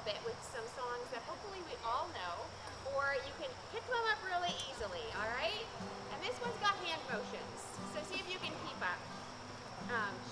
little bit with some songs that hopefully we all know, or you can pick them up really easily, all right? And this one's got hand motions, so see if you can keep up.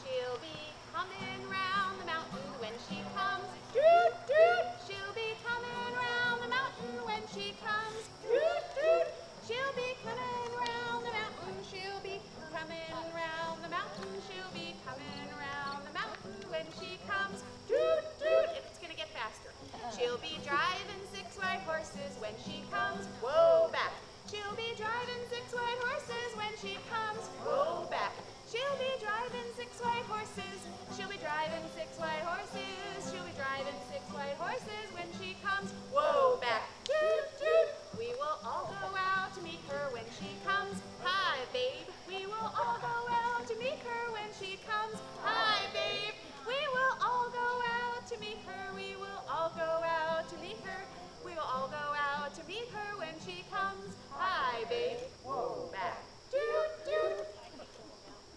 She'll be coming round the mountain when she comes. Doot, doot. She'll be coming round the mountain when she comes. Doot, doot. She'll be coming round the mountain. She'll be coming round the mountain. She'll be coming round the mountain when she comes. Doot, doot. If it's going to get faster. She'll be driving 6 white horses when she comes. Whoa, back. She'll be driving 6 white horses when she comes. Whoa, back. She'll be driving 6 white horses. She'll be driving 6 white horses. She'll be driving 6 white horses when she comes. Whoa, back. Toot, toot. We will all go out to meet her when she comes. Hi, babe. We will all go out to meet her when she comes. Hi, babe. We will all go out to meet her. We will all go out to meet her. We will all go out to meet her when she comes. Hi, babe. Whoa, back. Toot, toot.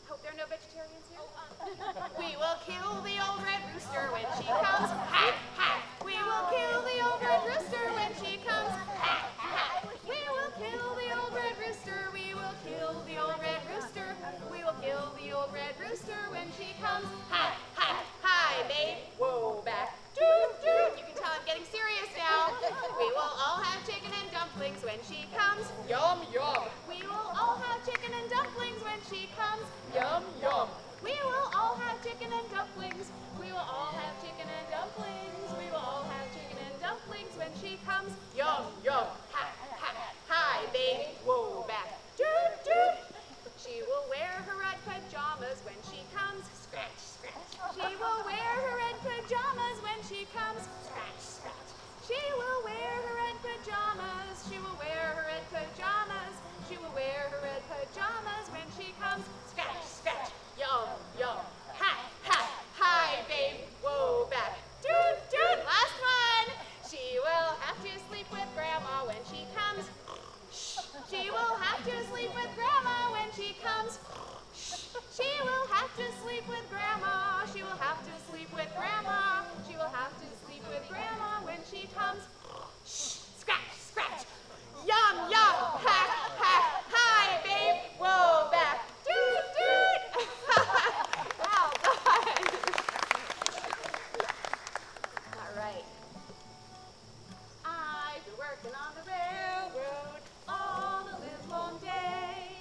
Hope there are no vegetarians here. We will kill the old red rooster when she comes. Ha, ha. We will kill the old red rooster when she comes. Ha, ha. We will kill the old red rooster. We will kill the old red rooster. We will kill the old red rooster when she comes. Ha, ha. Hi, babe. Whoa, back. Doot, doot. You can tell I'm getting serious now. We will all have chicken and dumplings when she comes. Yum, yum. We will all have chicken and dumplings when she comes. Yum, yum. We will all have chicken and dumplings. We will all have chicken and dumplings. We will all have chicken and dumplings when she comes. Yum, yum. Ha, ha. Hi, babe. Whoa, back. Doot, doot. She will wear her red pajamas when she comes. Scratch, scratch. She will wear her red pajamas when she comes. Scratch, scratch. She will wear her red pajamas. She will wear her red pajamas. She will wear her red pajamas when she comes. Scratch, scratch. Yum, yum. Ha, ha. Hi, babe. Whoa, back. Doot, doot. Last one. She will have to sleep with Grandma when she comes. She will have to sleep with Grandma when she comes. She will have to sleep with Grandma. She will have to sleep with Grandma. She will have to sleep with Grandma when she comes. Scratch, scratch. Yum, yum. Ha, ha. Hi, babe. Whoa, back. Doot, doot. Well done. All right. I've been working on the railroad all the livelong day.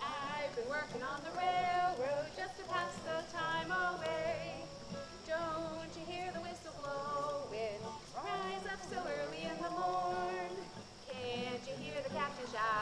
I've been working on the railroad just to pass the time away. Don't you hear the whistle blowing? Rise up so early in the morn. Can't you hear the captain shout?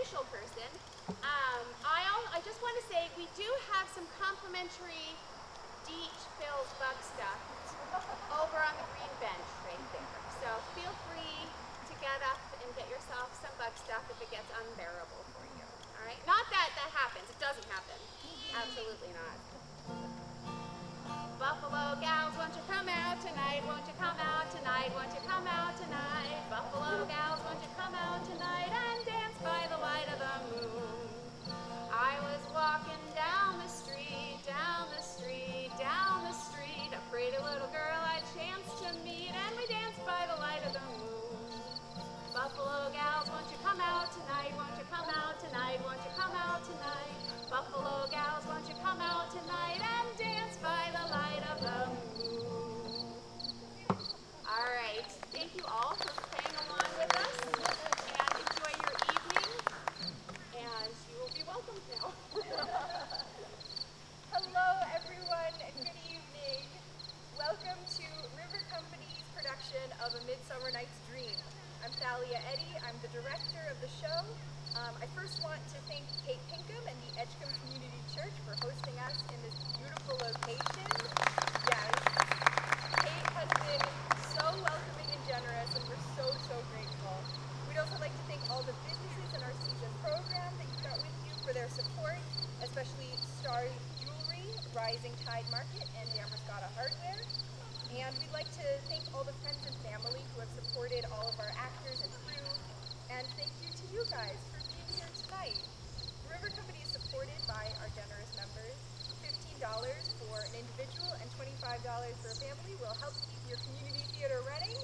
official person, I just want to say we do have some complimentary DEET-filled bug stuff over on the green bench right there. So feel free to get up and get yourself some bug stuff if it gets unbearable for you. All right? Not that that happens. It doesn't happen. Absolutely not. Buffalo gals, won't you come out tonight? Won't you come out tonight? Won't you come out tonight? Buffalo gals, won't you come out tonight and dance by the light of the moon? I was walking down the street, down the street, down the street. A pretty little girl I chanced to meet, and we danced by the light of the moon. Buffalo gals, won't you come out tonight? Won't you come out tonight? Won't you come out tonight? Buffalo gals, won't you come out tonight and dance by the light of the moon? All right. Thank you all for playing along with us, and enjoy your evening. And you will be welcomed now. Hello, everyone, and good evening. Welcome to River Company's production of A Midsummer Night's Dream. I'm Thalia Eddy. I'm the director of the show. I first want to thank Kate Pinkham and the Edgecombe Community Church for hosting us in this beautiful location. Yes, Kate has been so welcoming and generous, and we're so grateful. We'd also like to thank all the businesses in our season program that you got with you for their support, especially Star Jewelry, Rising Tide Market, and Yamaskata Hardware. And we'd like to thank all the friends and family who have supported all of our actors and crew. And thank you to you guys for being here tonight. The River Company is supported by our generous members. $15 for an individual and $25 for a family will help keep your community theater running.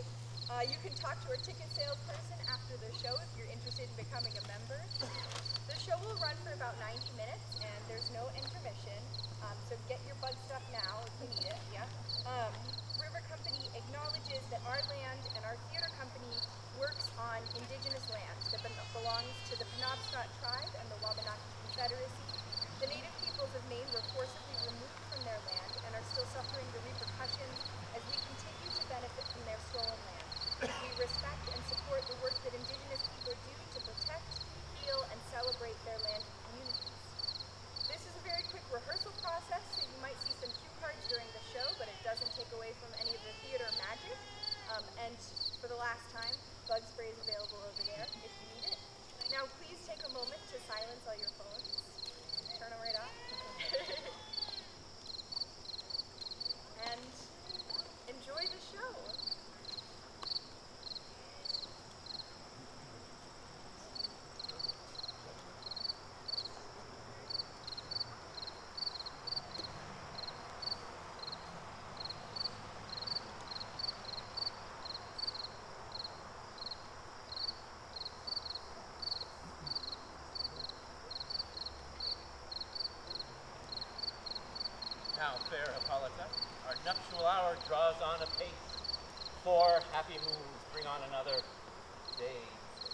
You can talk to our ticket salesperson after the show if you're interested in becoming a member. The show will run for about 90 minutes and there's no intermission, so get your bug stuff now if you need it. Yeah. River Company acknowledges that our land and our theater company works on indigenous land that belongs to the Penobscot tribe and the Wabanaki Confederacy. The native peoples of Maine were forcibly removed from their land and are still suffering the repercussions as we continue to benefit from their stolen land. We respect and support the work that indigenous people do to protect, heal, and celebrate their land and communities. This is a very quick rehearsal process, so you might see some cue cards during the show, but it doesn't take away from any of the theater magic. And for the last time, bug spray is available over there if you need it. Now please take a moment to silence all your phones. Turn them right off. And enjoy the show. Now, fair Hippolyta, our nuptial hour draws on apace. 4 happy moons bring on another day.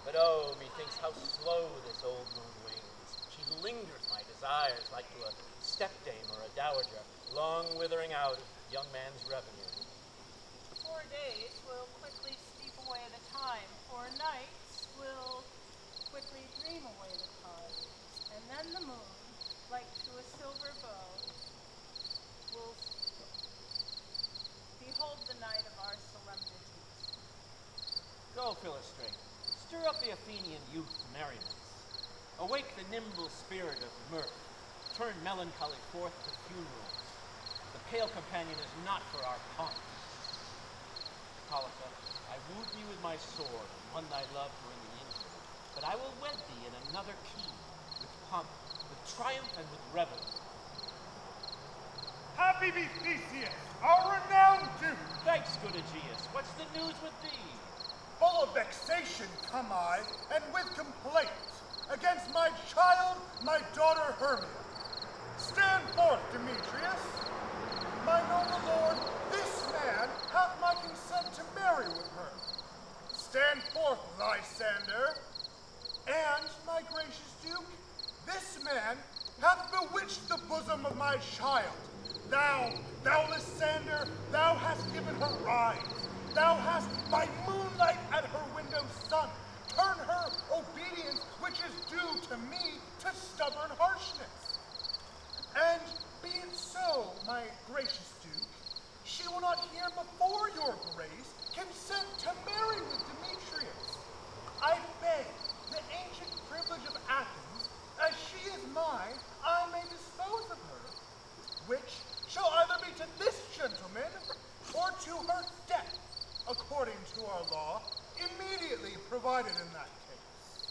But oh, methinks how slow this old moon wings. She lingers my desires like to a stepdame or a dowager, long withering out of young man's revenue. 4 days will quickly steep away the time. 4 nights will quickly dream away the time. And then the moon, like to a silver bow, will behold the night of our solemnities. Go, Philostrate, stir up the Athenian youth to merriments. Awake the nimble spirit of mirth. Turn melancholy forth to funerals. The pale companion is not for our pomp. Hippolyta, I wooed thee with my sword, and won thy love to in the injury. But I will wed thee in another key, with pomp, with triumph, and with revel. Happy be Theseus, our renowned Duke! Thanks, good Aegeus. What's the news with thee? Full of vexation come I, and with complaint against my child, my daughter Hermia. Stand forth, Demetrius. My noble lord, this man hath my consent to marry with her. Stand forth, Lysander. And, my gracious Duke, this man hath bewitched the bosom of my child. Thou, Lysander, thou hast given her rise. Thou hast, by moonlight at her window sun, turned her obedience which is due to here before your grace consent to marry with Demetrius. I beg the ancient privilege of Athens, as she is mine, I may dispose of her, which shall either be to this gentleman or to her death, according to our law, immediately provided in that case.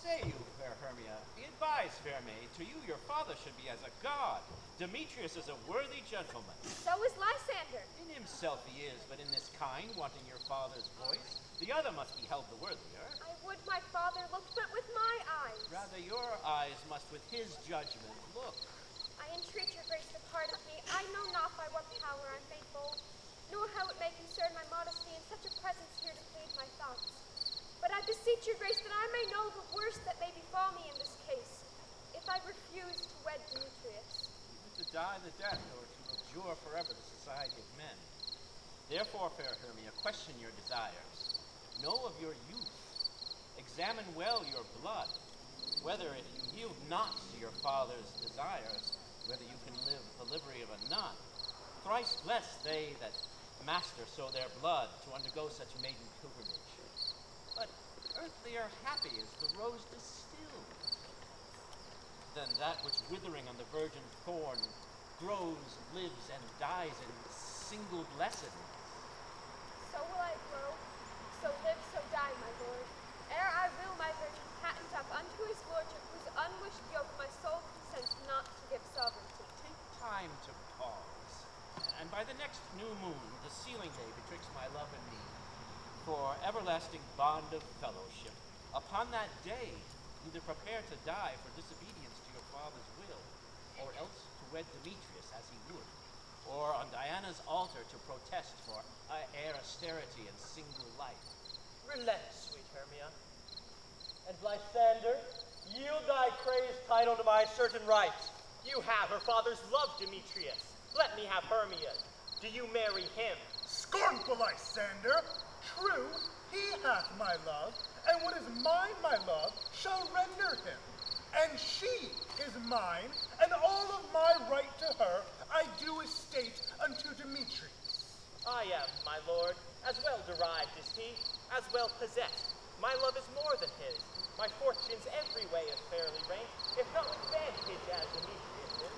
Say you, fair Hermia, be advised, fair maid, to you your father should be as a god. Demetrius is a worthy gentleman. So is Lysander. In himself he is, but in this kind, wanting your father's voice, the other must be held the worthier. I would my father looked but with my eyes. Rather your eyes must with his judgment look. I entreat your grace to pardon me. I know not by what power I'm made bold, nor how it may concern my modesty in such a presence here to plead my thoughts. But I beseech your grace that I may know the worst that may befall me in this case, if I refuse to wed Demetrius. Either to die the death, or to abjure forever the society of men. Therefore, fair Hermia, question your desires. Know of your youth. Examine well your blood, whether if you yield not to your father's desires, whether you can live the livery of a nun. Thrice blessed they that master so their blood to undergo such maiden pilgrimage. But earthlier happy is the rose distilled, than that which withering on the virgin thorn grows, lives, and dies in single blessedness. So will I grow, so live, so die, my lord, ere I will my virgin patent up unto his lordship, whose unwished yoke my soul consents not to give sovereignty. Take time to pause, and by the next new moon, the sealing day betwixt my love and me, for everlasting bond of fellowship, upon that day, either prepare to die for disobedience to your father's will, or else to wed Demetrius as he would, or on Diana's altar to protest for heir austerity and single life. Relent, sweet Hermia. And Lysander, yield thy crazed title to my certain rights. You have her father's love, Demetrius. Let me have Hermia's. Do you marry him? Scornful Lysander, true, he hath my love, and what is mine, my love, shall render him. And she is mine, and all of my right to her I do estate unto Demetrius. I am, my lord, as well derived as he, as well possessed. My love is more than his. My fortunes every way is fairly ranked, if not with vantage as Demetrius is.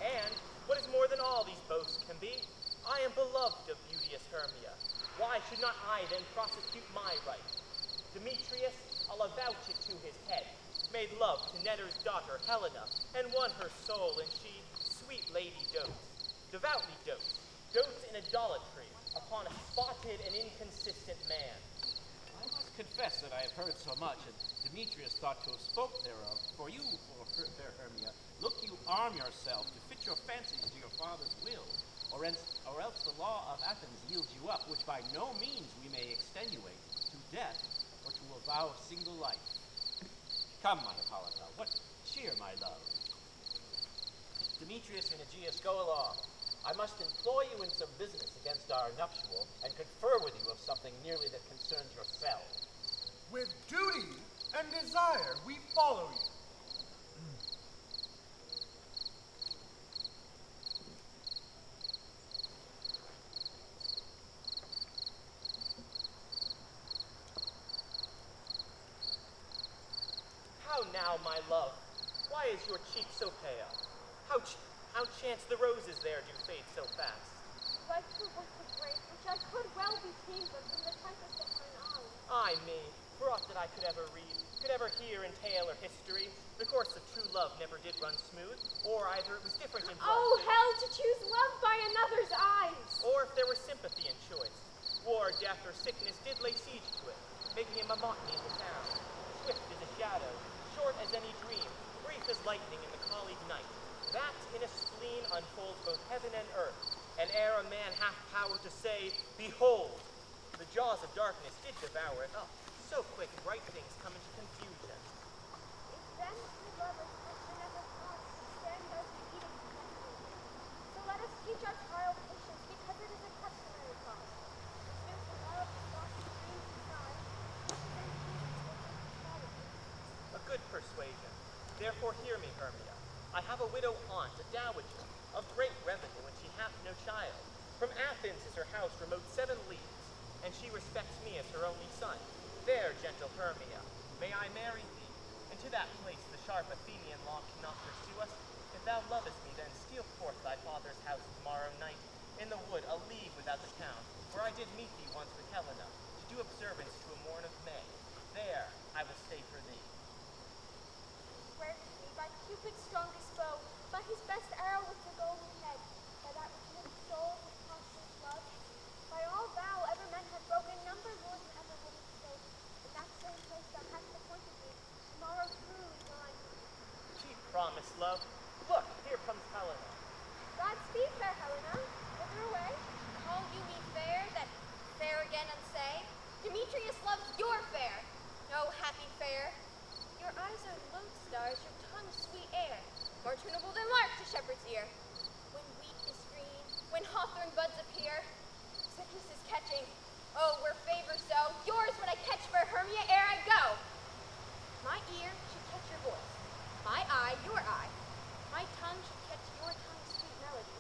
And, what is more than all these boasts can be, I am beloved of beauteous Hermia. Why should not I then prosecute my right? Demetrius, I'll avouch it to his head, made love to Netter's daughter Helena, and won her soul, and she, sweet lady, devoutly dotes in idolatry upon a spotted and inconsistent man. I must confess that I have heard so much, and Demetrius thought to have spoke thereof. For you, fair Hermia, look you arm yourself to fit your fancies to your father's will, or else the law of Athens yields you up, which by no means we may extenuate, to death, or to a vow of single life. Come, my Hippolyta, what cheer, my love? Demetrius and Aegeus, go along. I must employ you in some business against our nuptial, and confer with you of something nearly that concerns yourselves. With duty and desire we follow you. How now, my love? Why is your cheek so pale? How chance the roses there do fade so fast? Like to work the grape, which I could well be tamed but from the tempest of mine eyes. Ay me, for aught that I could ever read, could ever hear in tale or history, the course of true love never did run smooth, or either it was different in blood, Oh, hell, to choose love by another's eyes! or if there was sympathy in choice. War, death, or sickness did lay siege to it, making him a monotony in the town. Swift as a shadow, short as any dream, brief as lightning in the colleague night. That in a spleen unfolds both heaven and earth, and ere a man hath power to say, behold, the jaws of darkness did devour it up. So quick bright things come into confusion. If then true love is rich in ever thoughts, stand as the eating company. So let us teach our child patience, because it is a customary cost. Since the love is not streams beside, which then pleases with equality. A good persuasion. Therefore hear me, Hermia. I have a widow aunt, a dowager, of great revenue, and she hath no child. From Athens is her house remote 7 leagues, and she respects me as her only son. There, gentle Hermia, may I marry thee, and to that place the sharp Athenian law cannot pursue us. If thou lovest me, then steal forth thy father's house tomorrow night, in the wood a league without the town, where I did meet thee once with Helena, to do observance to a morn of May. There I will stay for thee. Swear to me by Cupid's strongest bow, by his best arrow with the golden head, by that which his soul his constant love, by all vow ever men have broken, number more than ever women spoke. In that same place thou hast appointed me, tomorrow truly will I meet thee. Keep promise, love. Look, here comes Helena. Godspeed, fair Helena. Whither away? Call you me fair, that fair again unsay? Demetrius loves your fair, no happy fair. Your eyes are lodestars, your tongue sweet air, more tunable than lark to shepherd's ear. When wheat is green, when hawthorn buds appear, sickness is catching. Oh, were favor so, yours would I catch for Hermia ere I go. My ear should catch your voice, my eye your eye, my tongue should catch your tongue's sweet melody.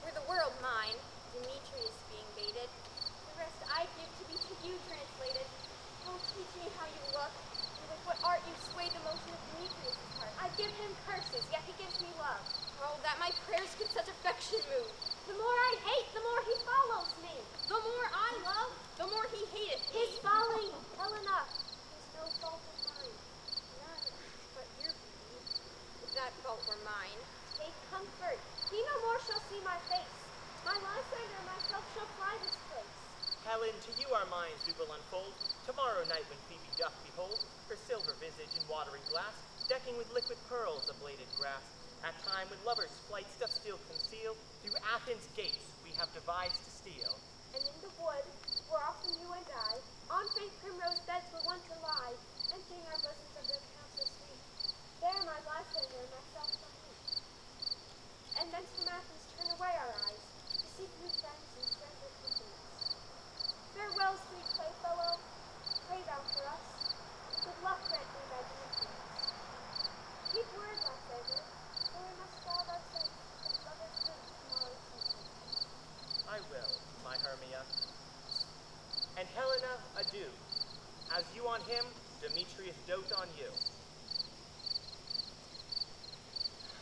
Were the world mine, Demetrius being baited, the rest I give to you translated. Oh, teach me how you look, and with what art you sway the motion of Demetrius' heart. I give him curses, yet he gives me love. Oh, that my prayers could such affection move. The more I hate, the more he follows me. The more I love, the more he hateth me. His folly, Helena, is no fault of mine. None but your beauty. If that fault were mine, take comfort. He no more shall see my face. My Lysander myself shall fly this place. Helen, to you our minds we will unfold. Tomorrow night when Phoebe doth behold her silver visage in watery glass, decking with liquid pearls a bladed grass. At time when lovers' flights doth still conceal, through Athens' gates we have devised to steal. And in the wood, where often you and I, on faint primrose beds were wont to lie, emptying our bosoms of their counsel sweet, there my Lysander and myself shall meet. And thence from Athens turn away our eyes, to seek new friends and stranger companies. Farewell, sweet playfellow, pray thou for us, good luck grant me thy Demetrius. Keep word, Lysander, for we must starve ourselves with lovers' food tomorrow's evening. I will, my Hermia. And Helena, adieu. As you on him, Demetrius dote on you.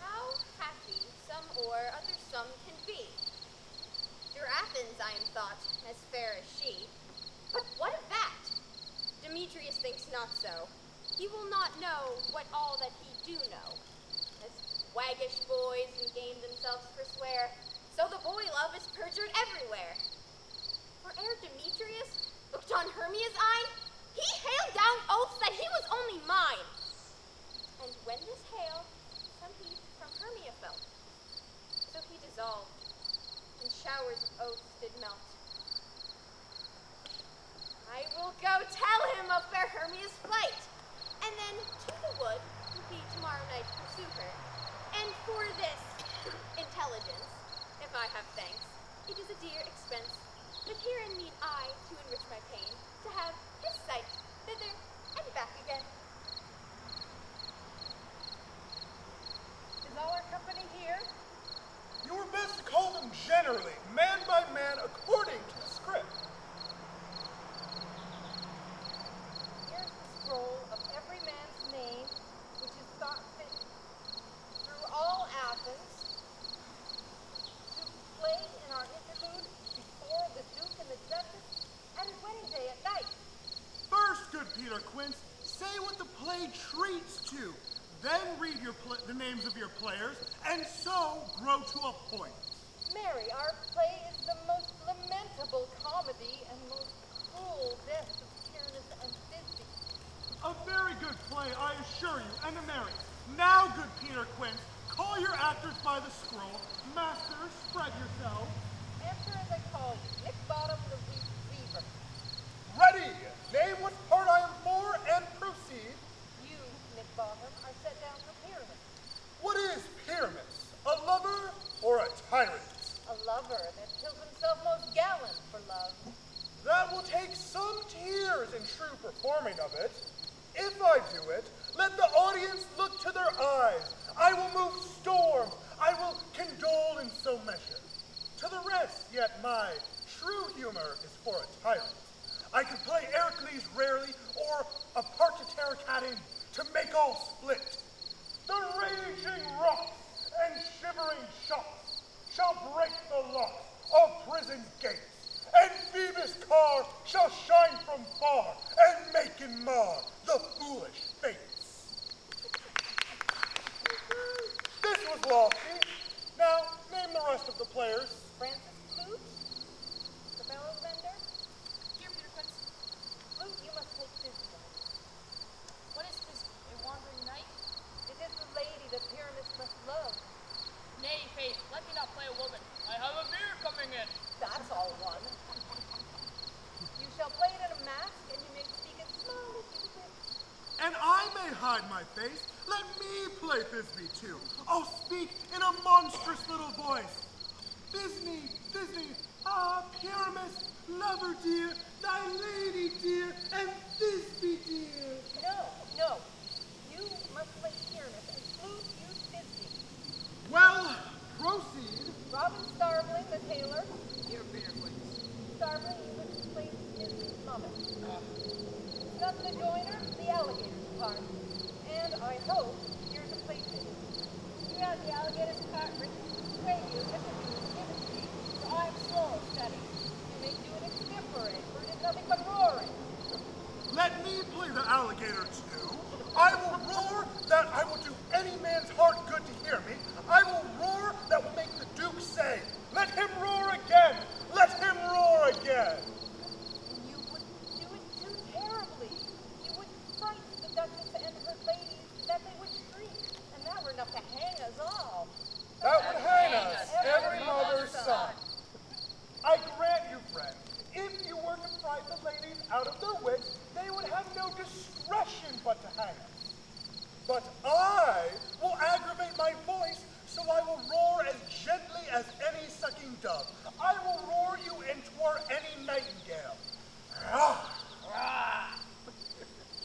How happy some or other some can be. Through Athens I am thought as fair as she. But what of that? Demetrius thinks not so. He will not know what all that he do know. As waggish boys and game themselves forswear, so the boy love is perjured everywhere. For ere Demetrius looked on Hermia's eye, he hailed down oaths that he was only mine. And when this hail some heat from Hermia felt, so he dissolved, and showers of oaths did melt. I will go tell him of fair Hermia's flight, and then to the wood will he tomorrow night pursue her. And for this intelligence, if I have thanks, it is a dear expense, but herein need I, to enrich my pain, to have his sight thither and back again. Is all our company here? You were best to call them generally, man by man, according to the script. Here's the scroll of every man's name, which is thought fit through all Athens to play in our interlude before the Duke and the Duchess at his wedding day at night. First, good Peter Quince, say what the play treats to. Then read the names of your players, and so grow to a point. Mary, our play is the most lamentable comedy and most cruel death of Tyrannus and Thisbe. A very good play, I assure you, and a merry. Now, good Peter Quince, call your actors by the scroll. Masters, spread yourselves. Answer as I call you, Nick Bottom the Weaver. Ready! Name what part I am for, and proceed. You, Nick Bottom, are set down for Pyramus, What is Pyramus? A lover or a tyrant? a lover that kills himself most gallant for love. That will take some tears in true performing of it. If I do it, let the audience look to their eyes. I will move storms. I will condole in so measure. to the rest, yet my true humor is for a tyrant. I can play Ercles rarely, or a part to tear a cat in, to make all split. The raging rocks and shivering shocks shall break the locks of prison gates, and Phoebus' car shall shine from far, and make and mar the foolish fates. This was lofty. Now, name the rest of the players. Francis Flute, the bellows mender. Here, Peter Quince. Flute, you must take this one. What is this, a wandering knight? It is the lady that Pyramus must love. Nay, Faith, let me not play a woman. I have a beer coming in. That's all one. You shall play it in a mask, and you may speak in small bits. And I may hide my face. Let me play Thisbe too. I'll speak in a monstrous little voice. Thisbe, Pyramus, lover dear, thy lady dear, and Thisbe dear. No. You must play Pyramus, and Flute, you Thisbe. Well, proceed. Robin Starveling, the tailor. Here, Peter Quince. Starveling, you must play Thisbe's mother. Snub the joiner, the alligator's part. And I hope you're the plaything. You have the alligator's part written to sway you if it is given to you. So I'm slow study. You may do it extempore, for it is nothing but roaring. Let me play the alligator too. I will roar that I will do any man's heart good to hear me. I will roar that will make the Duke say, let him roar again! Let him roar again! You would do it too terribly. You would fright the Duchess and her ladies that they would shriek, and that were enough to hang us all. That would hang us, every mother's son. I grant you, friend, if you were to fright the ladies out of their wits, they would have no discretion but to hang us. But I will aggravate my voice, so I will roar as gently as any sucking dove. I will roar you and twar any nightingale. Rah! Rah!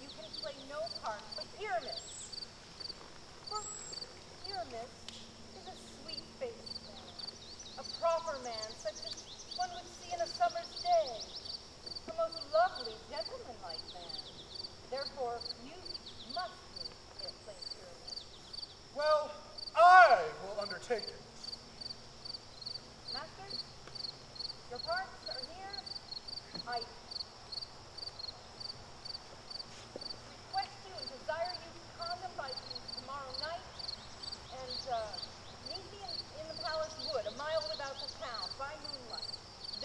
You can play no part but Pyramus. For Pyramus is a sweet-faced man, a proper man, such as one would see in a summer's day, a most lovely, gentlemanlike man. Therefore, you must play Pyramus. Well, I will undertake it. Master, your parts are here. I request you and desire you to contemplate tomorrow night and meet me in the palace wood, a mile without the town, by moonlight.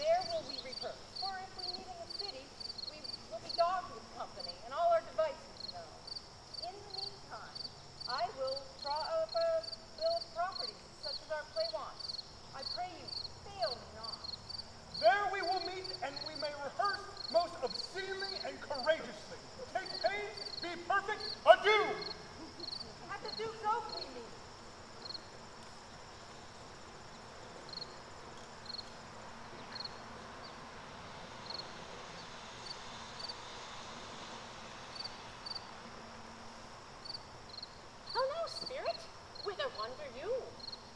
There will we rehearse. For if we meet in the city, we will be dogged with company and all our devices known. In the meantime, I will draw up a bill of properties, such as our play wants. I pray you, fail me not. There we will meet, and we may rehearse most obscenely and courageously. Take pains, be perfect, adieu! At the Duke's Oak we meet. Oh no, spirit! Whither wander you?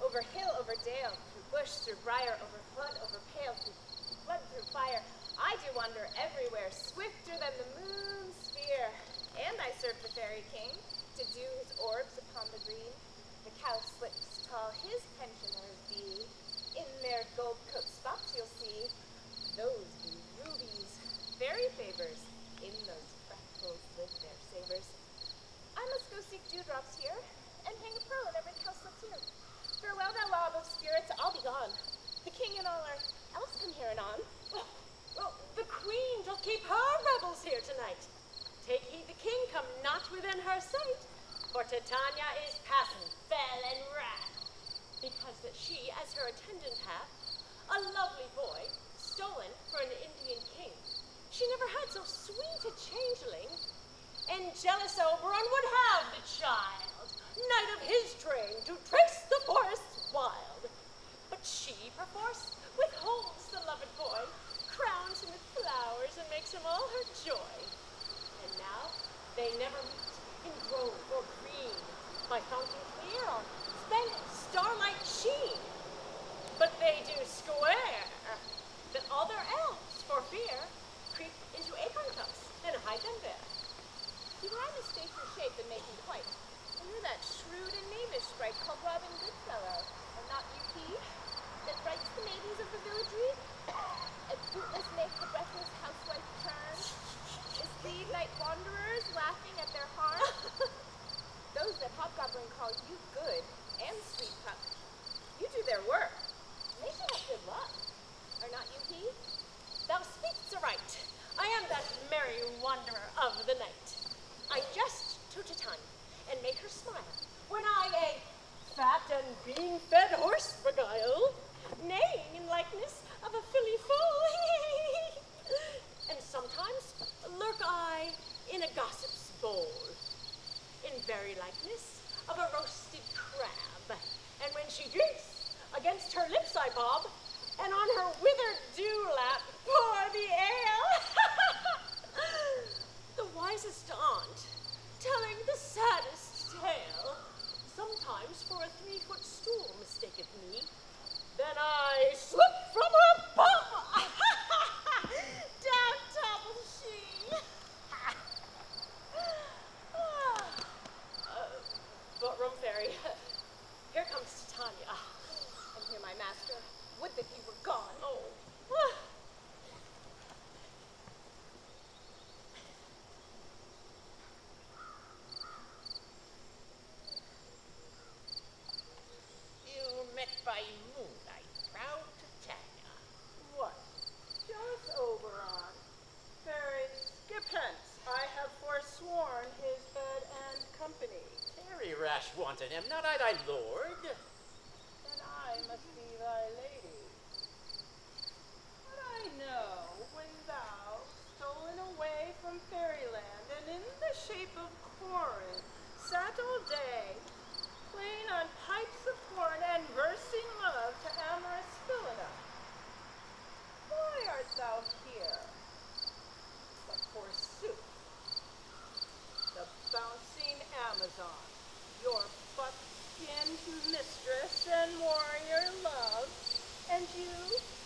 Over hill, over dale, through bush, through briar, over flood, over pale, through flood, through fire. I do wander everywhere, swifter than the moon's sphere. And I serve the fairy king, to do his orbs upon the green. The cowslips tall his pensioners be. In their gold-coat spots you'll see, those be rubies, fairy favors. In those freckles live their savors. I must go seek dewdrops here, and hang a pearl in every cowslip's ear. Farewell, thou lob of spirits, I'll be gone. The king and all our else come here anon. Well, the queen doth keep her rebels here tonight. Take heed the king come not within her sight, for Titania is passing fell and wrath, because that she, as her attendant hath, a lovely boy, stolen for an Indian king. She never had so sweet a changeling, and jealous Oberon would have the child, knight of his train, to trace the forests wild. But she, perforce, withholds the loved boy, crowns him with flowers, and makes him all her joy. And now they never meet in grove or green, by fountain clear or spent starlight sheen. But they do square neither dewlap pour the ale. The wisest aunt, telling the saddest tale, sometimes for a 3-foot stool mistaketh me. Then I slip from her bum. Down toppled she. But Room Fairy, here comes Titania. And here, my master, would that he were gone. Oh. You met by moonlight, proud Titania. What? Jealous Oberon? Fairy, skip hence. I have forsworn his bed and company. Tarry, rash wanton, am not I thy lord? And I must be thy lady. But I know when thou, stolen away from fairyland, and in the shape of Corin, sat all day, playing on pipes of horn and versing love to amorous Philina. Why art thou here? But forsooth, the bouncing Amazon, your buck-skinned mistress and warrior love, and you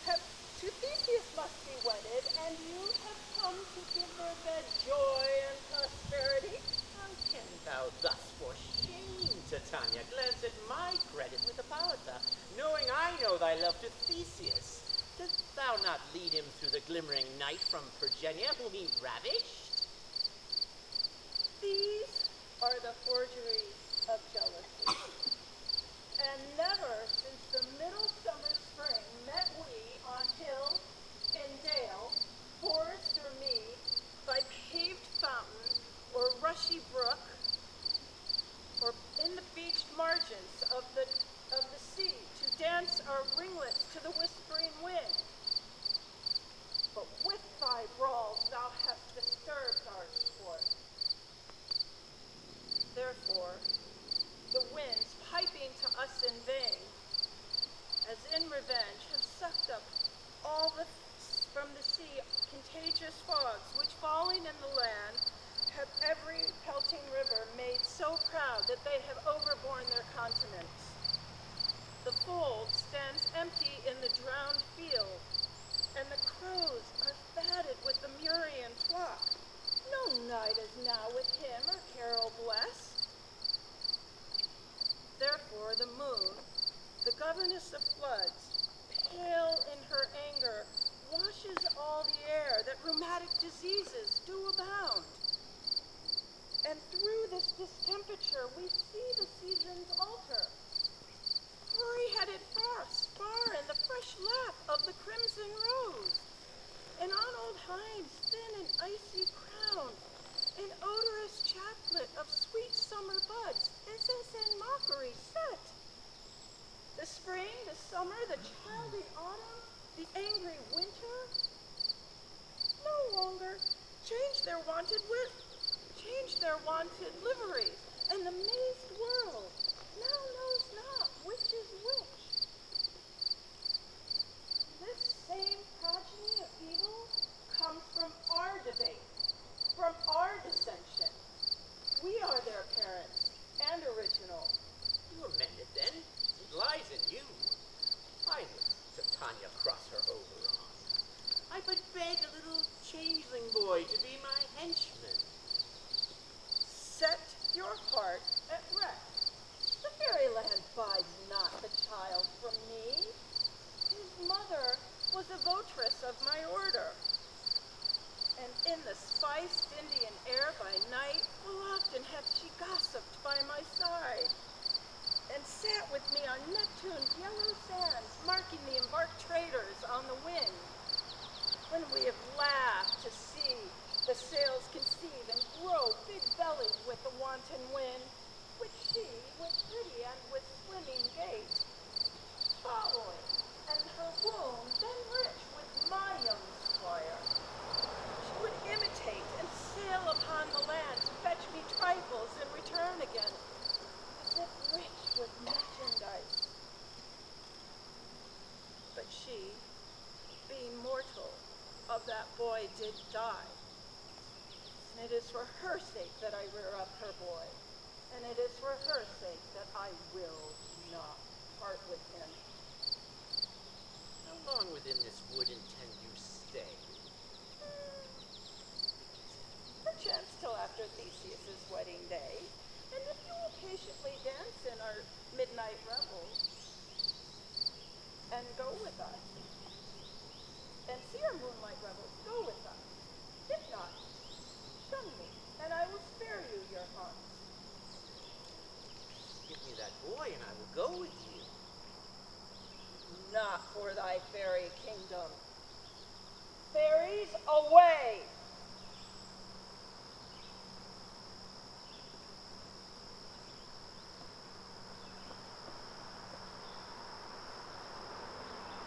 have to Theseus must be wedded, and you have come to give their bed joy and prosperity. How can thou thus for shame, Titania, glance at my credit with Hippolyta, knowing I know thy love to Theseus? Didst thou not lead him through the glimmering night from Pergenia, whom he ravished? These are the forgeries of jealousy. And never since the middle summer spring met we on hill, in dale, forest or mead, by paved fountain or rushy brook, or in the beached margins of the sea, to dance our ringlets to the whispering wind. But with thy brawls thou hast disturbed our sport. Therefore, the winds, piping to us in vain, as in revenge, have sucked up all from the sea contagious fogs, which falling in the land, have every pelting river made so proud that they have overborne their continents. The fold stands empty in the drowned field, and the crows are fatted with the Murian flock. No night is now with him or carol blessed. Therefore the moon, the governess of floods, pale in her anger, washes all the air that rheumatic diseases do abound. And through this distemperature we see the seasons alter. Hoary-headed frost bar in the fresh lap of the crimson rose, and on old Himes thin and icy crown, an odorous chaplet of sweet summer buds is as in mockery set. The spring, the summer, the childy autumn, the angry winter, no longer change their wonted liveries, and the mazed world now knows not which is which. This same progeny of evil comes from our debate, from our dissension. We are their parents and original. You amend it then. It lies in you. I would Titania cross her Oberon. I but beg a little changeling boy to be my henchman. Set your heart at rest. The fairyland bides not the child from me. His mother was a votress of my order, and in the spiced Indian air by night, full often hath she gossiped by my side, and sat with me on Neptune's yellow sands, marking the embarked traders on the wind. When we have laughed to see the sails conceive and grow big-bellied with the wanton wind, which she, with pretty and with swimming gait, following, and her womb then rich with my young squire, she would imitate and sail upon the land to fetch me trifles and return again, as if rich with merchandise. But she, of that boy did die. And it is for her sake that I rear up her boy. And it is for her sake that I will not part with him. How long within this wood intend you stay? Perchance till after Theseus's wedding day. And if you will patiently dance in our midnight revels, and go with us, and see our moonlight revels, go with us. If not, shun me, and I will spare you your haunts. Give me that boy and I will go with you. Not for thy fairy kingdom. Fairies, away!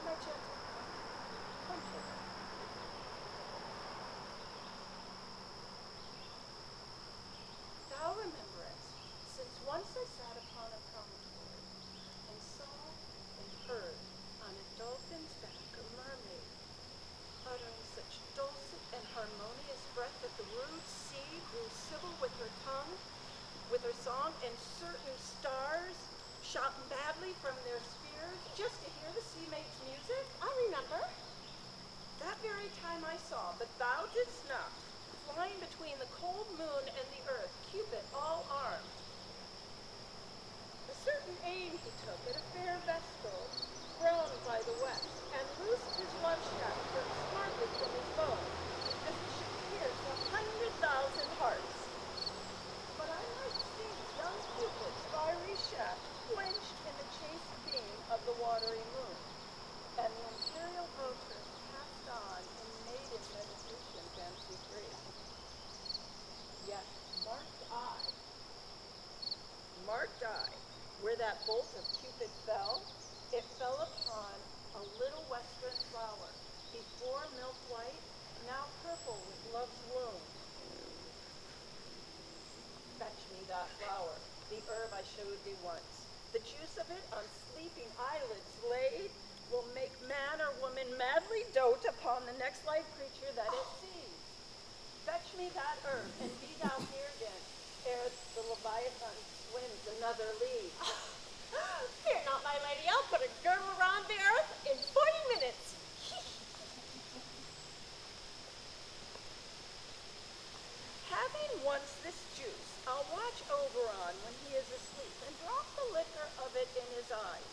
My gentle, come hither. Thou rememberest, since once I sat upon a promontory, and saw and heard on a dolphin's back a mermaid, uttering such dulcet and harmonious breath that the rude sea grew civil with her tongue, with her song, and certain stars shot madly from their spheres just to hear the sea maid's music. I remember. That very time I saw, but thou didst not, flying between the cold moon and the earth, Cupid all armed. A certain aim he took at a fair vestal, thrown by the west, and loosed his love shaft smartly from his bow, as it should pierce 100,000 hearts. But I might see young Cupid's fiery shaft quenched in the chaste beam of the watery moon, and the imperial voters passed on in maiden meditation fancy free. Yet marked I, where that bolt of Cupid fell, it fell upon a little western flower, before milk white, now purple with love's wound. Fetch me that flower, the herb I showed thee once. The juice of it on sleeping eyelids laid will make man or woman madly dote upon the next live creature that it sees. Fetch me that herb, and be thou here then, ere the Leviathan swims another league. Fear not, my lady, I'll put a girdle around the earth in 40 minutes. Having once this juice, I'll watch Oberon when he is asleep, and drop the liquor of it in his eyes.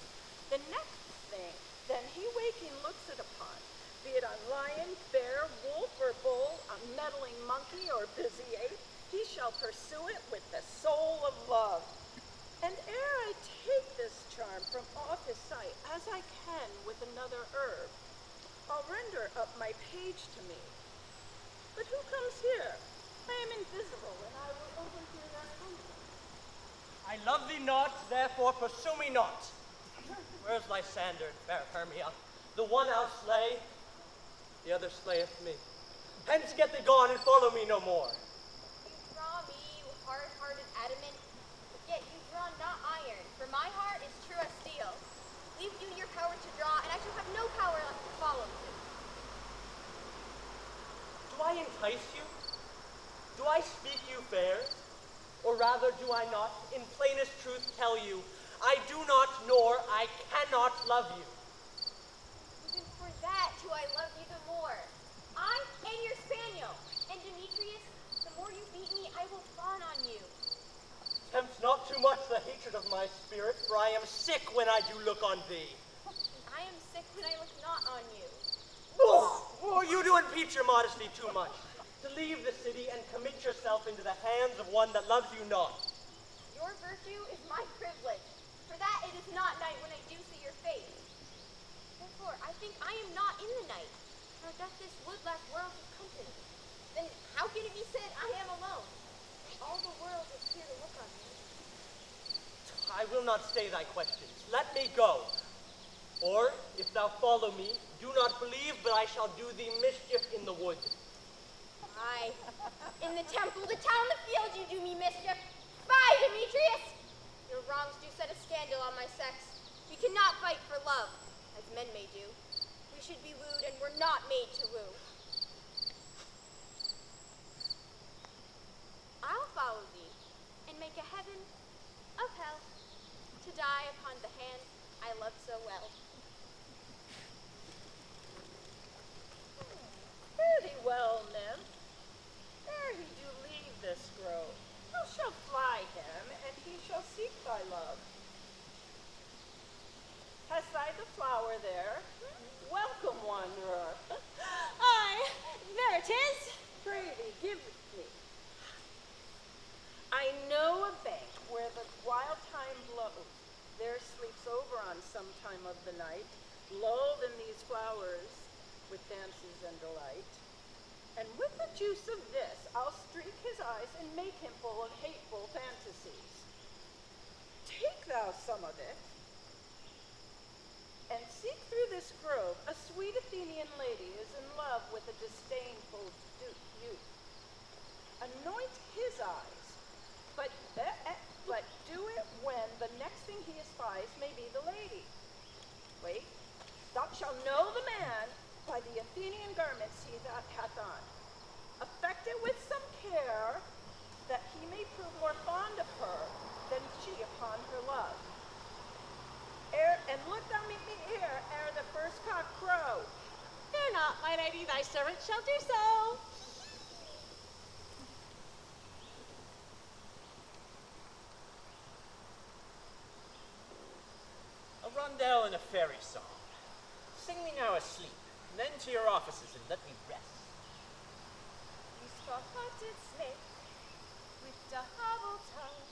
The next thing, then he waking looks it upon, be it on lion, bear, wolf, or bull, a meddling monkey or busy ape, he shall pursue it with the soul of love. And ere I take this charm from off his sight, as I can with another herb, I'll render up my page to me. But who comes here? I am invisible, and I will overhear their company. I love thee not, therefore pursue me not. Where's Lysander, fair Hermia? The one I'll slay, the other slayeth me. Hence get thee gone and follow me no more. You draw me, you hard-hearted adamant, but yet you draw not iron, for my heart is true as steel. Leave you your power to draw, and I shall have no power left to follow you. Do I entice you? Do I speak you fair? Or rather, do I not, in plainest truth, tell you, I do not nor I cannot love you? Even for that do I love you the more. I and your spaniel, and Demetrius, the more you beat me, I will fawn on you. Tempt not too much the hatred of my spirit, for I am sick when I do look on thee. I am sick when I look not on you. Oh, you do impeach your modesty too much. To leave the city and commit yourself into the hands of one that loves you not. Your virtue is my privilege. For that it is not night when I do see your face. Therefore, I think I am not in the night, nor doth this wood lack world of company. Then how can it be said I am alone? All the world is here to look on me. I will not stay thy questions. Let me go. Or, if thou follow me, do not believe but I shall do thee mischief in the wood. Aye, in the temple, the town, the field, you do me mischief. Fie, Demetrius! Your wrongs do set a scandal on my sex. We cannot fight for love, as men may do. We should be wooed, and we're not made to woo. make a heaven of hell, to die upon the hand I loved so well. Fare thee well, nymph. Ere he do leave this grove, thou shalt fly him, and he shall seek thy love. Hast thou the flower there? Welcome, wanderer. Aye, there it is. Prithee, give it me. I know a bank where the wild thyme blows. There sleeps over on some time of the night, lulled in these flowers with dances and delight. And with the juice of this, I'll streak his eyes and make him full of hateful fantasies. Take thou some of it, and seek through this grove. A sweet Athenian lady is in love with a disdainful youth. Anoint his eyes, but do it when the next thing he espies may be the lady. Wait, thou shalt know the man by the Athenian garments he that hath on. Affect it with some care, that he may prove more fond of her than she upon her love. And look thou meet me here ere the first cock crow. Fear not, my lady, thy servant shall do so. A rondel and a fairy song. Sing me now asleep, and then to your offices and let me rest. You straw-hatted snake with the hobble tongue,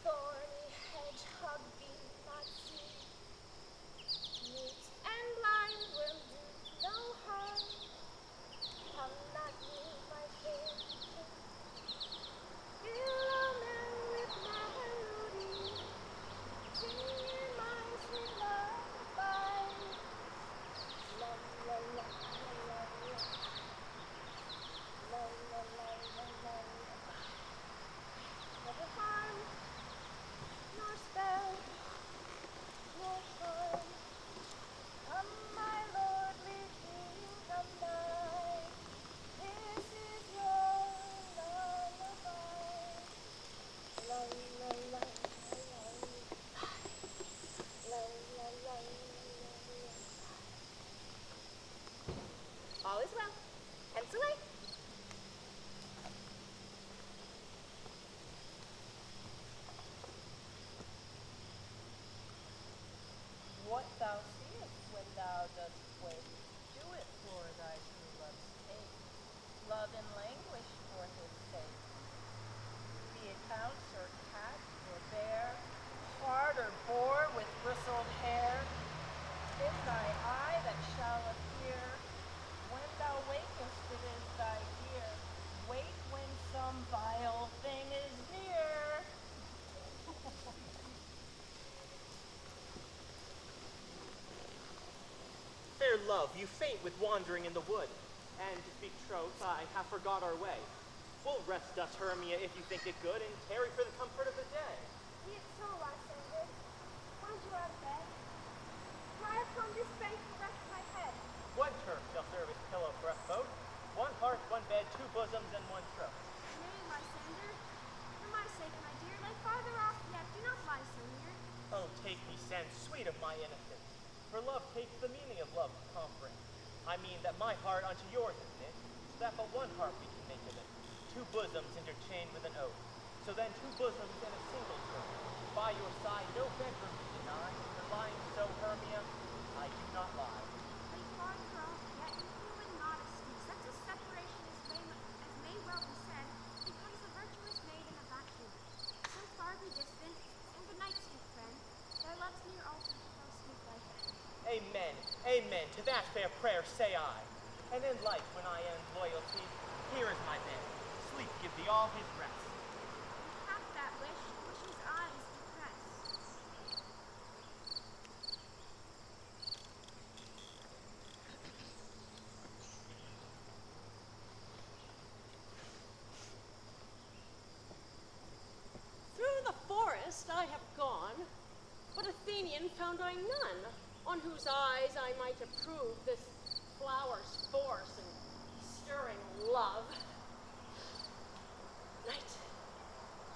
thorny hedgehog be not seen. Mute and blind will do no harm. Come not near my fair king. Billow man with melody, sing in my sweet lullaby. La la la la la la. La la la la la la. Never harm, nor spell, nor harm. Come, my lordly king, come nigh. This is your lullaby. La la la la la. La la la la la. All is well. Hence away. What thou seest when thou dost wake, do it for thy true love's sake. Love and languish for his sake. Be it ounce or cat or bear, hart or boar with bristled hair, in thy eye that shall appear. When thou wakest, it is thy dear. Wait when some vile thing is near. Fair love, you faint with wandering in the wood, and to speak troth, I have forgot our way. We'll rest us, Hermia, if you think it good, and tarry for the comfort of the day. Be it so, Lysander. Find you out of bed. Lie upon this bank to rest my head. One turf shall serve as pillow for us both. One hearth, one bed, two bosoms, and one throat. Nay, Lysander. For my sake, my dear, lay farther off yet. Do not lie so near. Oh, take me sense, sweet of my innocence. For love takes the meaning of love to comprehend. I mean that my heart unto yours is knit, so that but one heart we can make of it. Two bosoms interchained with an oath. So then two bosoms and a single throat. By your side no bedroom to deny. For lying so, Hermia, I do not lie. Lay farther off yet, in human modesty. Such a separation as may well be said, becomes a virtuous maid in a vacuum. So far be distant, and good night, sweet friend. Thy love's near altar to thou sleep thy head. Amen, amen, to that fair prayer say I. And in life, when I end loyalty, here is my bed. Sleep give thee all his rest. And half that wish his eyes depress. Through the forest I have gone, but Athenian found I none, on whose eyes I might approve this flower's force and stirring love. Night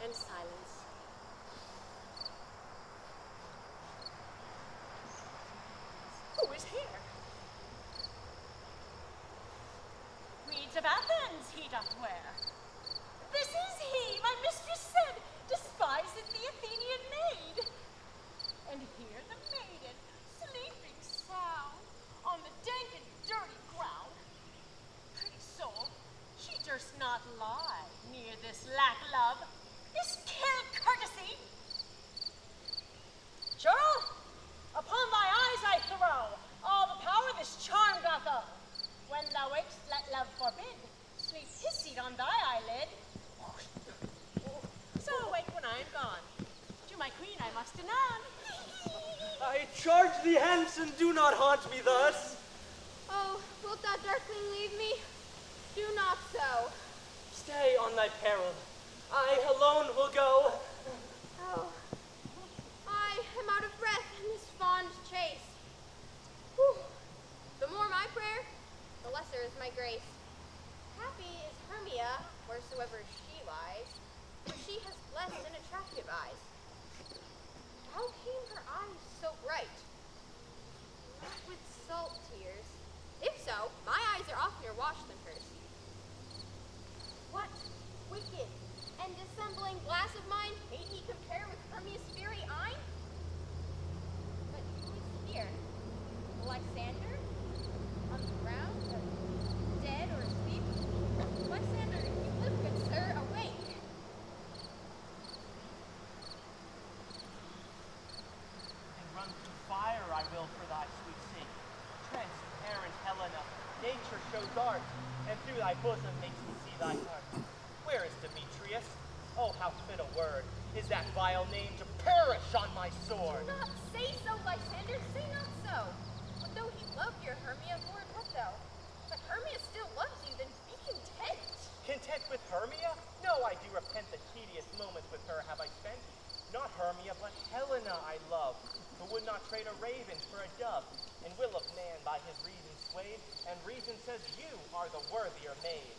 and silence. streets of Athens he doth wear. This is he, my mistress said, despiseth the Athenian maid. And here the maiden, sleeping sound, on the dank and dirty ground. Pretty soul, she durst not lie near this lack love, this kill courtesy. Churl, upon thy eyes I throw all the power this charm doth owe. When thou wakest, let love forbid, sleep hissed on thy eyelid. So awake when I am gone. To my queen I must anon. I charge thee hence, and do not haunt me thus. Oh, wilt thou darkling leave me? Do not so. Stay on thy peril. I alone will go. Oh, I am out of breath in this fond chase. Whew. The more my prayer, the lesser is my grace. Happy is Hermia, wheresoever she lies, for she has blessed and attractive eyes. How came her eyes so bright? Not with salt tears. If so, my eyes are oftener washed than hers. What wicked and dissembling glass of mine made me compare with Hermia's very eye? But who is here? Lysander? On the ground? Dead or asleep? Lysander, if you live, good sir, awake! And run through fire I will for thy sweet sake. Transparent Helena, nature shows art, and through thy bosom makes me see thy heart. Where is Demetrius? Oh, how fit a word is that vile name to perish on my sword. Do not say so, Lysander, say not so. But though he loved your Hermia, Lord, what though? But Hermia still loves you, then be content. Content with Hermia? No, I do repent the tedious moments with her have I spent. Not Hermia, but Helena I love, who would not trade a raven for a dove, and will of man by his reason swayed, and reason says you are the worthier maid.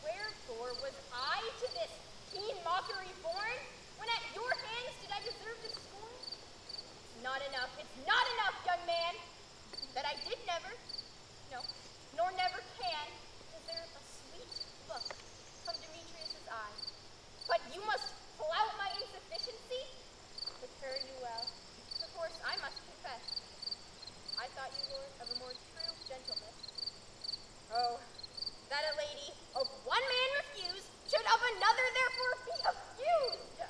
Wherefore was I to this keen mockery born, when at your hands did I deserve this scorn? It's not enough, young man, that I did never, no, nor never can, deserve a sweet look from Demetrius's eye. But you must flout my insufficiency to fare you well. Perforce, I must confess, I thought you, Lord, of a more true gentleness. Oh, that a lady of one man refuse should of another therefore be accused.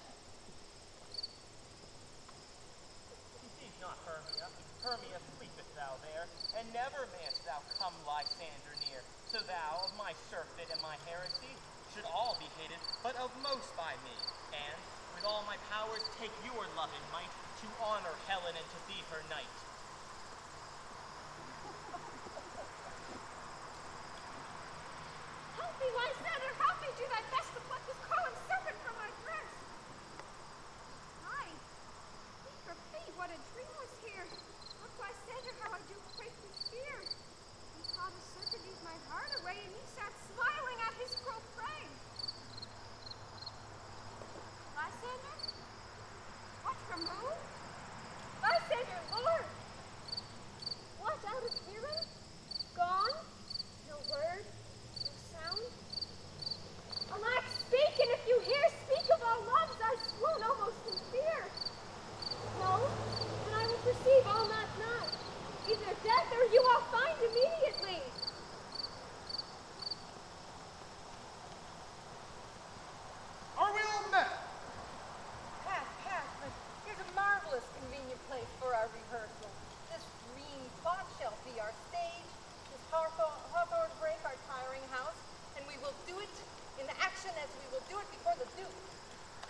Deceive not Hermia. Hermia, sleepest thou there, and never mayst thou come Lysander near. So thou, of my surfeit and my heresy, should all be hated, but of most by me. And, with all my powers, take your loving might to honor Helen and to be her knight. Help me, Lysander, help me, do thy best to pluck this crawling serpent from my breast. Aye, plead for pity, what a dream was here. Look, Lysander, how I do quake with fear. He thought a serpent eat my heart away, and he sat smiling at his cruel prey. Lysander? What, remove? Lysander, Lord! What, out of hearing? Gone? No word? No sound? Alack, speak, and if you hear, speak of our loves, I swoon almost in fear. No, then I will perceive all not nigh. Either death or you I'll find immediately. Are we all met? Pass, but here's a marvelous convenient place for our rehearsal. This green spot shall be our stage, this hawthorn break our tiring house, and we will do it in action as we will do it before the Duke.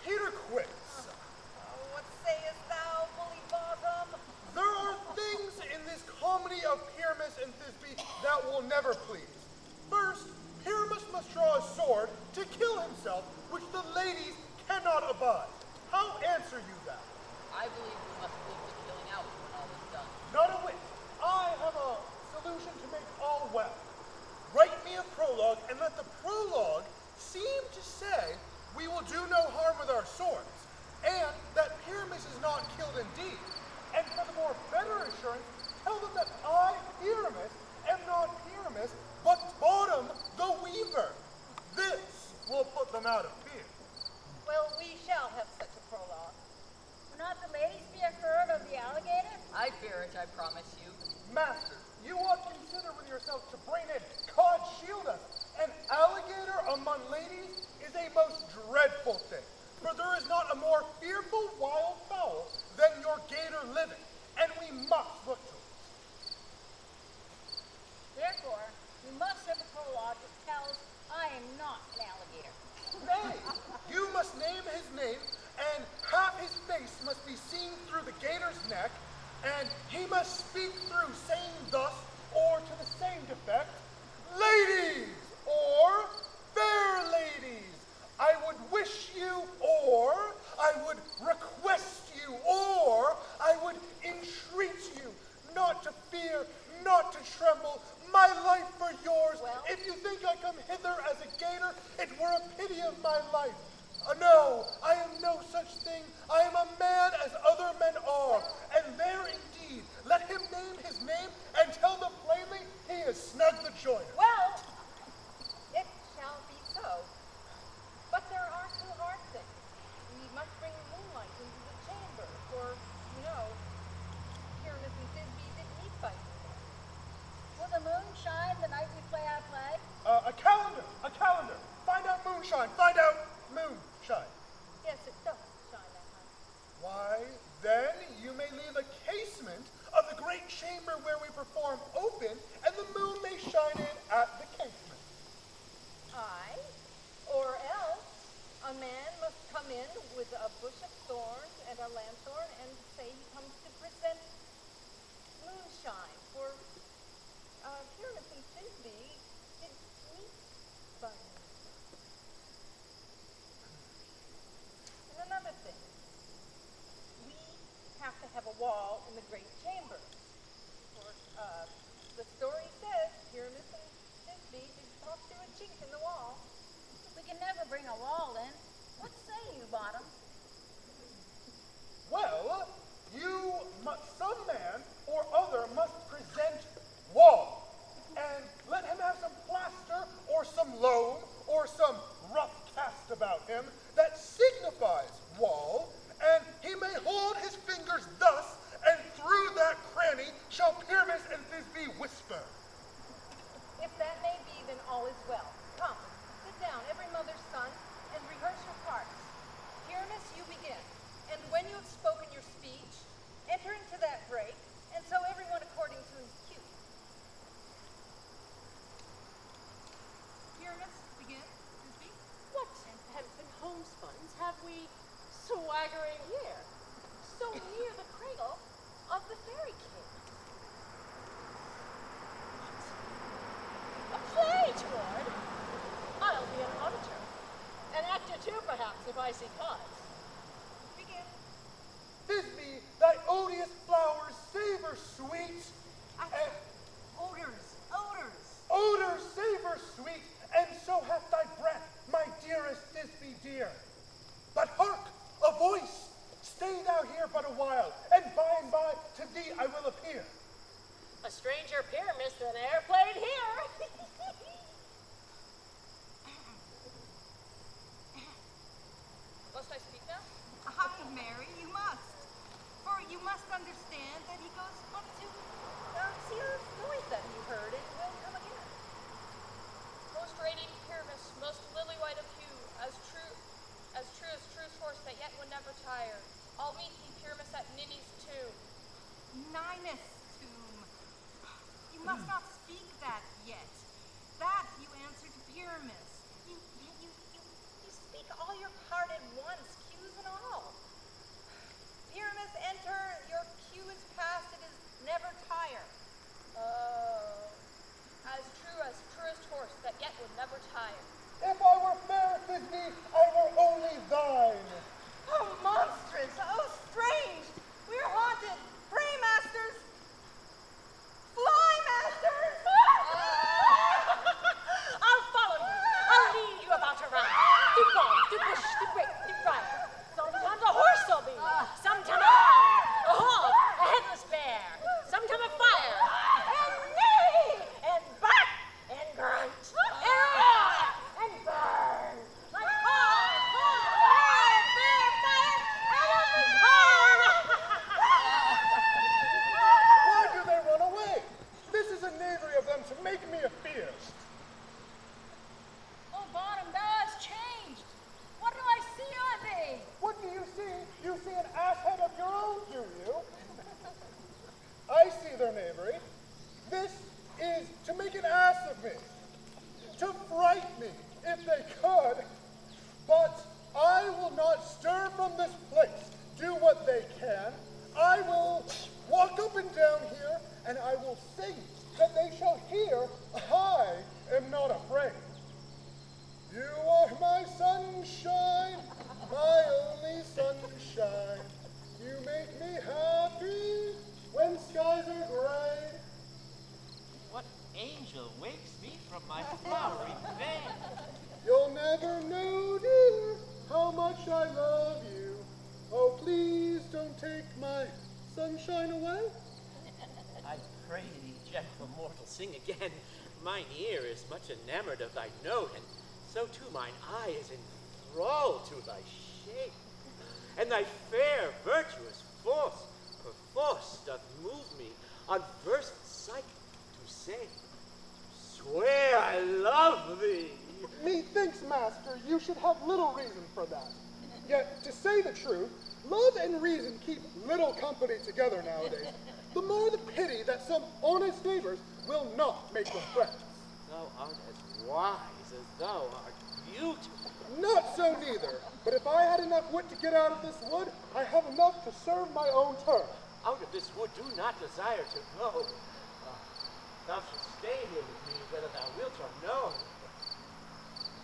Peter quits. Oh, what sayest thou, bully bottom? There are things in this comedy of Pyramus and Thisbe that will never please. First, Pyramus must draw a sword to kill himself, which the ladies cannot abide. How answer you that? I believe we must leave the killing out when all is done. Not a whit. I have a solution to make all well. Write me a prologue, and let the prologue seem to say we will do no harm with our swords, and that Pyramus is not killed indeed. And for the more better assurance, tell them that I, Pyramus, am not Pyramus, but Bottom carriage, I promise you. Master, you ought to consider with yourself to bring in. God shield us. An alligator among ladies is a most dreadful thing, for there is not a more fearful wild fowl than your gator living, and we must look to it. Therefore, you must have a prologue that tells I am not an alligator. Nay, you must name his name, and half his face must be seen through the gator's neck, and he must speak through, saying thus, or to the same defect, ladies, or fair ladies, I would wish you, or I would request you, or I would entreat you, not to fear, not to tremble, my life for yours. Well? If you think I come hither as a gator, it were a pity of my life. No, I am no such thing. I am a man as other men are. And there indeed, let him name his name and tell them plainly he is snug the joiner. Well, it shall be so. But there are two hard things. We must bring moonlight into the chamber, for, you know, Pyramus and Thisbe did meet by moonlight. Will the moon shine the night we play our play? A calendar, a calendar. Find out moonshine, find out moonshine. Yes, it does shine that night. Why, then you may leave a casement of the great chamber where we perform open, and the moon may shine in at the casement. Aye. Or else, a man must come in with a bush of thorns and a lanthorn and say he comes to present moonshine. For Pyramus and Thisbe did meet by moonshine. And another thing, we have to have a wall in the great chamber. For the story says Pyramus and Thisbe did talk through a chink in the wall. We can never bring a wall in. What say you, Bottom? Well, some man or other must present wall, and let him have some plaster or some loam or some rough cast about him that signifies wall, and he may hold his fingers thus, and through that cranny shall Pyramus and Thisbe whisper. If that may be, then all is well. Come, sit down, every mother's son, and rehearse your parts. Pyramus, you begin. And when you have spoken your speech, enter into that break, and so everyone according to his cue. Pyramus, begin. Thisbe. What hempen homespuns have we swaggering here, so near the cradle of the fairy king? What? A play, Toward? I'll be an auditor. An actor too, perhaps, if I see cause. Begin. Thisbe, thy odious flowers savor sweet, and odors savor sweet, and so hath thy breath, my dearest Thisbe dear. But hark, a voice! Stay thou here but a while, and by to thee I will appear. A stranger Pyramus that e'er played here. Must I speak now? Aye, Mary, you must. For you must understand that he goes up to see a noise that he heard and will come again. Most radiant Pyramus, most lily-white of hue, as true as true's horse that yet would never tire. I'll meet thee, Pyramus, at Ninny's tomb. Ninus tomb. You must not speak that yet. That you answer to Pyramus. You speak all your part at once, cues and all. Pyramus, enter. Your cue is past. It is never tire. Oh, as truest horse that yet would never tire. If I were fair, Thisbe, I were only thine. Oh, monstrous! Oh, strange! We're haunted! Pray, masters! Fly, masters! I'll follow you. I'll lead you about a ride. Through bog, through bush, through brake, through briar. Sometimes a horse will be. Sometimes a hog, a headless bear. Sometimes a fire. And nay! me if they could, but I will not stir from this place. Do what they can. I will walk up and down here, and I will sing that they shall hear I am not afraid. You are my sunshine, my only sunshine. You make me happy when skies are gray. What angel wakes me from my flowery bed? You'll never know, dear, how much I love you. Oh, please don't take my sunshine away. I pray thee, gentle mortal, sing again. Mine ear is much enamored of thy note, and so too mine eye is enthralled to thy shape. And thy fair, virtuous force perforce doth move me on first sight to say, swear I love thee. Methinks, master, you should have little reason for that. Yet, to say the truth, love and reason keep little company together nowadays. The more the pity that some honest neighbors will not make them friends. Thou art as wise as thou art beautiful. Not so neither, but if I had enough wit to get out of this wood, I have enough to serve my own turn. Out of this wood do not desire to go. Thou shalt stay here with me, whether thou wilt or no.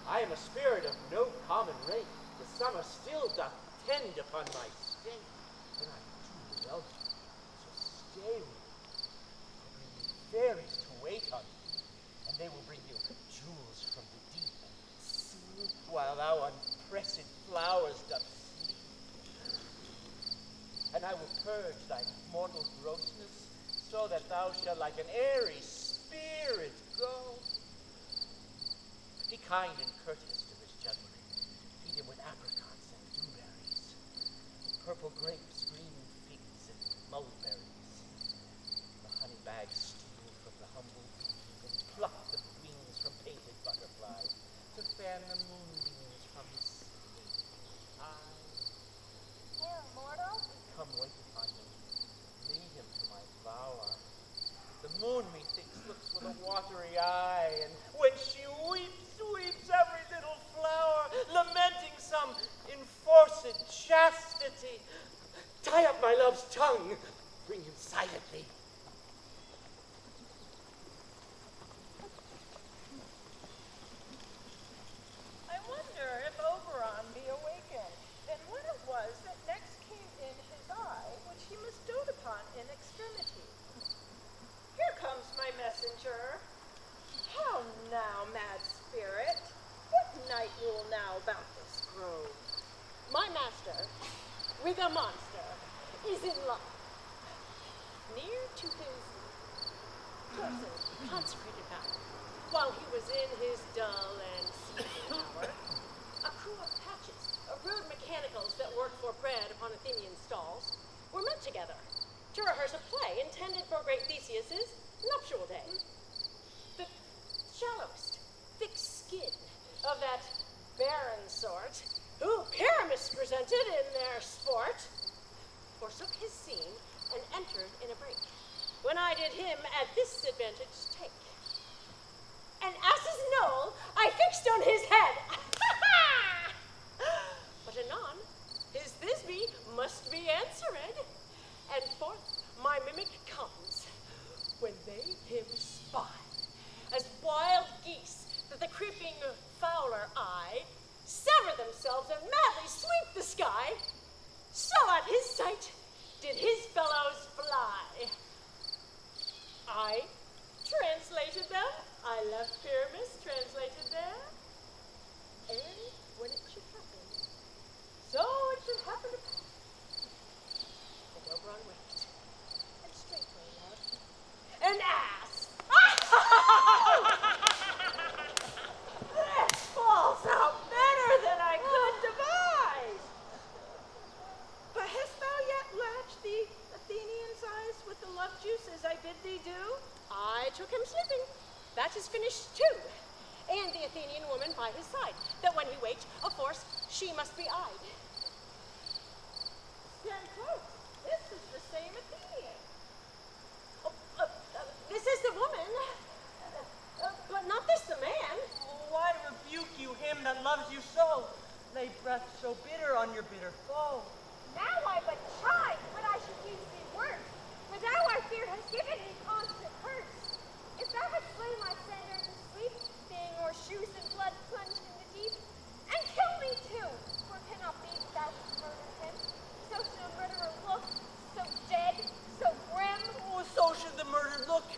I am a spirit of no common rate. The summer still doth tend upon my state, and I do love you, so stay with me. I'll bring you fairies to wait on you, and they will bring you jewels from the deep, and sleep while thou on pressed flowers doth sleep. And I will purge thy mortal grossness, so that thou shalt like an airy spirit go. Be kind and courteous to this gentleman. Feed him with apricots and dewberries, purple grapes, green figs, and mulberries. The honey bags steal from the humble bee, and pluck the wings from painted butterflies, to fan the moonbeams from his sleeping eyes. Here, mortal. Come wait upon him, lead him to my bower. The moon, methinks, looks with a watery eye, and when she weeps every little flower, lamenting some enforced chastity. Tie up my love's tongue, bring him silently. I wonder if Oberon be awakened, and what it was that next came in his eye, which he must dote upon in extremity. Here comes my messenger. How now, mad spirit? What night rule now about this grove? My master, with a monster, is in love. Near to his chosen, consecrated vow, while he was in his dull and sleeping hour, a crew of patches, rude mechanicals that worked for bread upon Athenian stalls, were met together to rehearse a play intended for great Theseus's nuptial day. The shallowest, thick skin of that barren sort, who Pyramus presented in their sport, forsook his scene and entered in a break, when I did him at this advantage take. An ass's knoll I fixed on his head. But anon, his Thisbe must be answered, and forth my mimic comes, when they him spy, as wild geese that the creeping fowler eye sever themselves and madly sweep the sky, so at his sight did his fellows fly. I translated them, I left Pyramus translated there, and when it should happen, so it should happen to pass. And Oberon winked, and straightway loved an ass. This falls out better than I could devise. But hast thou yet latched the Athenian's eyes with the love juice as I bid thee do? I took him sleeping. That is finished too. And the Athenian woman by his side, that when he waked, of force, she must be eyed. Stand close. This is the same Athenian. This is the woman, but not this the man. Why rebuke lay breath so bitter on your bitter foe. Now I but chide when I should use thee words, for thou I fear hast given me constant curse. If thou hast slain my sender to sleep, being o'er shoes and blood plunged in the deep, and kill me too, for it cannot be that thou hast murdered him. So should a murderer look, so dead, so grim. Oh, so should the murdered look,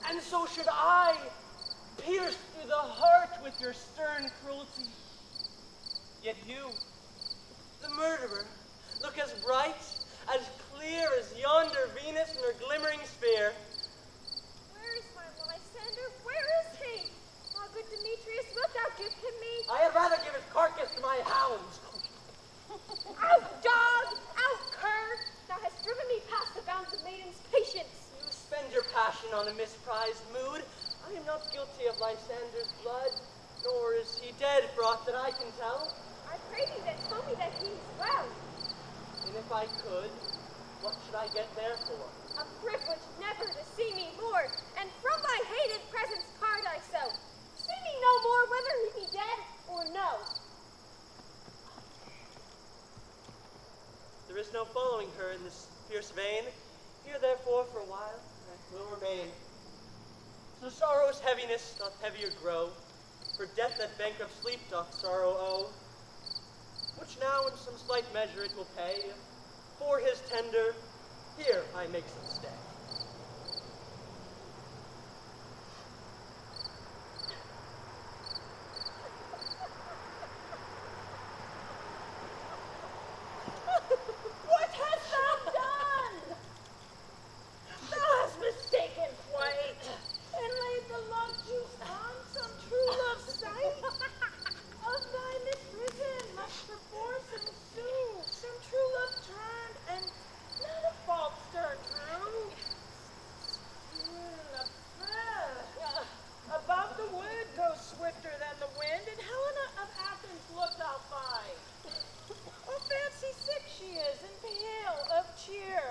and so should I, pierced through the heart with your stern cruelty. Yet you, the murderer, look as bright, as clear as yonder Venus in her glimmering sphere. Where is my Lysander? Where is he? Ah, good Demetrius, wilt thou give him me? I had rather give his carcass to my hounds. Out, dog! Out, cur! Thou hast driven me past the bounds of maiden's patience. You spend your passion on a misprized mood. I am not guilty of Lysander's blood, nor is he dead for aught that I can tell. I pray thee then tell me that he is well. And if I could, what should I get therefore? A privilege never to see me more, and from my hated presence part I so. See me no more whether he be dead or no. There is no following her in this fierce vein. Here therefore for a while I will remain. So sorrow's heaviness doth heavier grow, for death that bankrupt sleep doth sorrow owe, which now in some slight measure it will pay. For his tender, here I make some stay. What hast thou done? Thou hast mistaken quite, and laid the love juice on some true love's sight. Of thy misrisen must perforce ensue some true love turned, and not a false turn true. Above the wood goes swifter than the wind, and Helena of Athens looked out fine. Oh, fancy sick she is, and pale of cheer,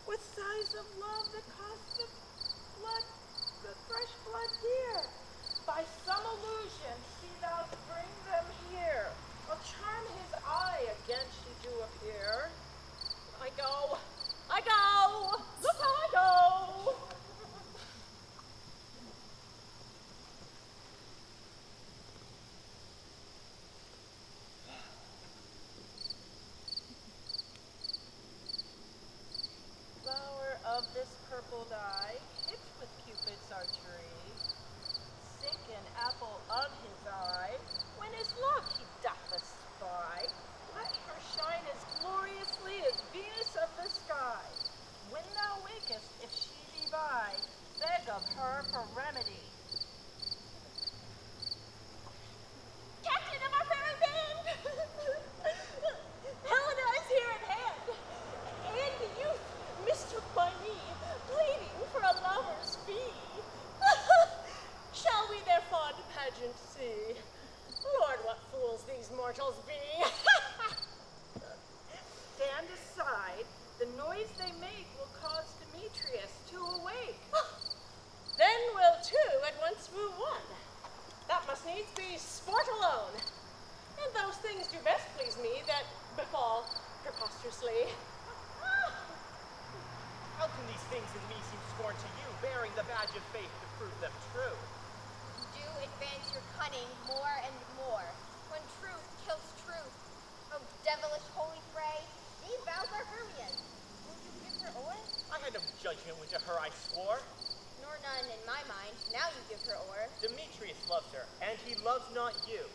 with sighs of love that cost the fresh blood dear. By some illusion see thou bring them here. I'll charm his eye against she do appear. I go, look how I go. Flower of this purple dye, hit with Cupid's archery, sink an apple of his eye, when his love he doth espy. Let her shine as gloriously as Venus of the sky. When thou wakest, if she be by, beg of her for remedy. Captain of our fairy band! Helena is here at hand, and the youth mistook by me, pleading for a lover's fee. Shall we their fond pageant see? Lord, what fools these mortals be! Stand aside, the noise they make will cause Demetrius to awake. Then will two at once woo one. That must needs be sport alone. And those things do best please me that befall preposterously. How can these things in me seem scorn to you, bearing the badge of faith to prove them true? Do advance your cunning more and more, when truth kills truth. Oh, devilish holy fray, these vows are Hermia's. Will you give her o'er? I had no judgment which of her I swore. Nor none in my mind, now you give her o'er. Demetrius loves her, and he loves not you.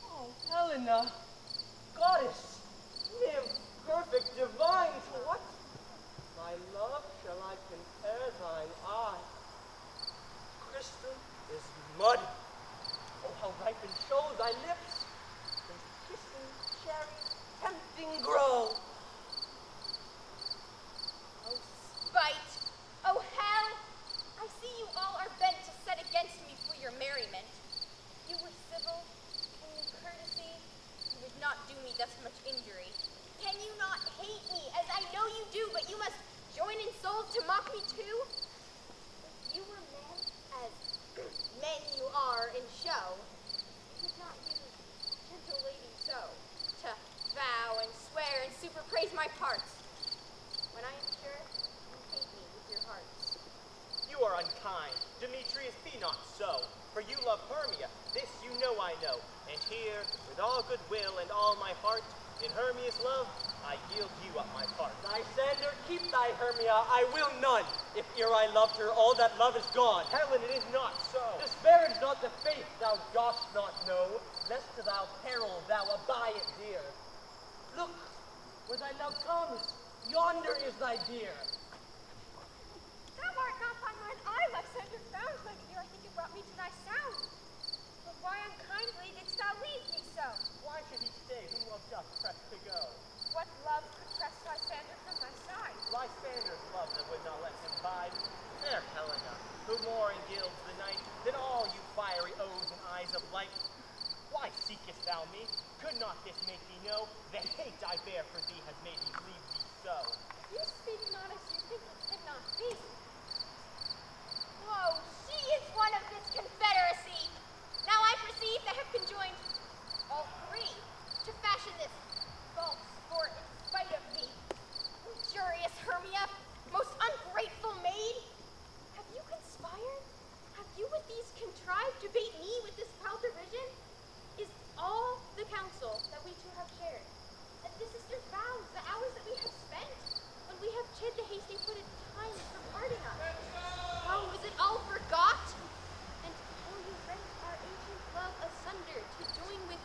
Oh, Helena, goddess, nymph, perfect, divine, to what my love shall I compare thine eye? Crystal is mud. Oh, how ripened show thy lips, and kissing cherry tempting grow. Oh, spite! Oh, hell! I see you all are bent to set against me for your merriment. You were civil, and in courtesy, you would not do me thus much injury. Can you not hate me, as I know you do, but you must join in souls to mock me too? If you were men, as men you are in show, declare and super praise my part. When I am sure you hate me with your hearts. You are unkind. Demetrius, be not so. For you love Hermia. This you know I know. And here, with all good will and all my heart, in Hermia's love, I yield you up my part. Lysander, keep thy Hermia, I will none. If ere I loved her, all that love is gone. Helen, it is not so. Disparage not the faith thou dost not know, lest to thou peril thou abide it dear. Look, where thy love comes, yonder is thy dear. Thou art not by mine eye, Lysander, found my dear. I think it brought me to thy sound. But why unkindly didst thou leave me so? Why should he stay whom love doth press to go? What love could press Lysander from my side? Lysander's love that would not let him bide. Fair Helena, who more engilds the night than all you fiery O's and eyes of light. Why seekest thou me? Could not this make thee know the hate I bear for thee has made me leave thee so? You speak not as you think it cannot be. Whoa, she is one of this confederacy. Now I perceive they have conjoined all three to fashion this false sport in spite of me. Injurious Hermia, most ungrateful maid, have you conspired? Have you with these contrived to bait me with this foul derision? Is all the counsel that we two have shared, and the sister's vows, the hours that we have spent, when we have chid the hasty-footed times for parting us? Oh, is it all forgot? And will you rent our ancient love asunder to join with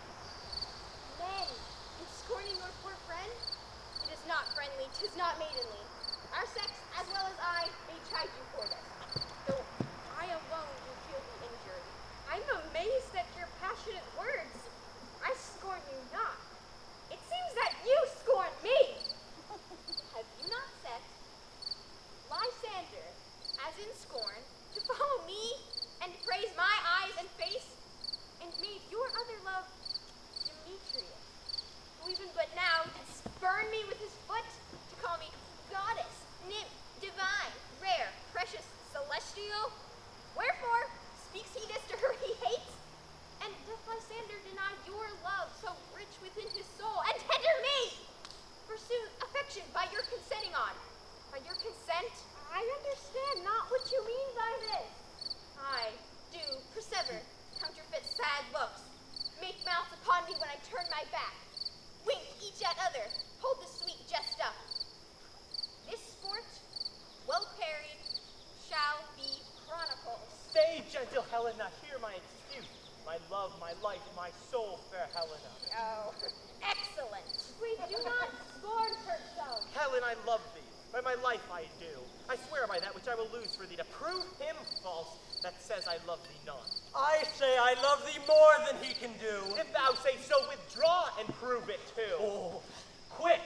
men in scorning your poor friend? It is not friendly, 'tis not maidenly. Our sex, as well as I, may chide you for this, though I alone do feel the injury. I'm amazed at your passionate words. I scorn you not. It seems that you scorn me. Have you not set Lysander, as in scorn, to follow me and praise my eyes and face, and made your other love Demetrius, who even but now did spurn me with his foot to call me goddess, nymph, divine, rare, precious, celestial? Wherefore speaks he this to her he hates? And doth Lysander deny your love so rich within his soul, and tender me? Pursue affection by your consenting on. By your consent, I understand not what you mean by this. I do persever, counterfeit sad looks, make mouths upon me when I turn my back, wink each at other, hold the sweet jest up. This sport, well parried, shall be chronicled. Stay, gentle Helena, hear my excuse. My love, my life, my soul, fair Helena. Oh, excellent. We do not scorn her so. Helen, I love thee. By my life I do. I swear by that which I will lose for thee to prove him false that says I love thee not. I say I love thee more than he can do. If thou say so, withdraw and prove it too. Oh, quick,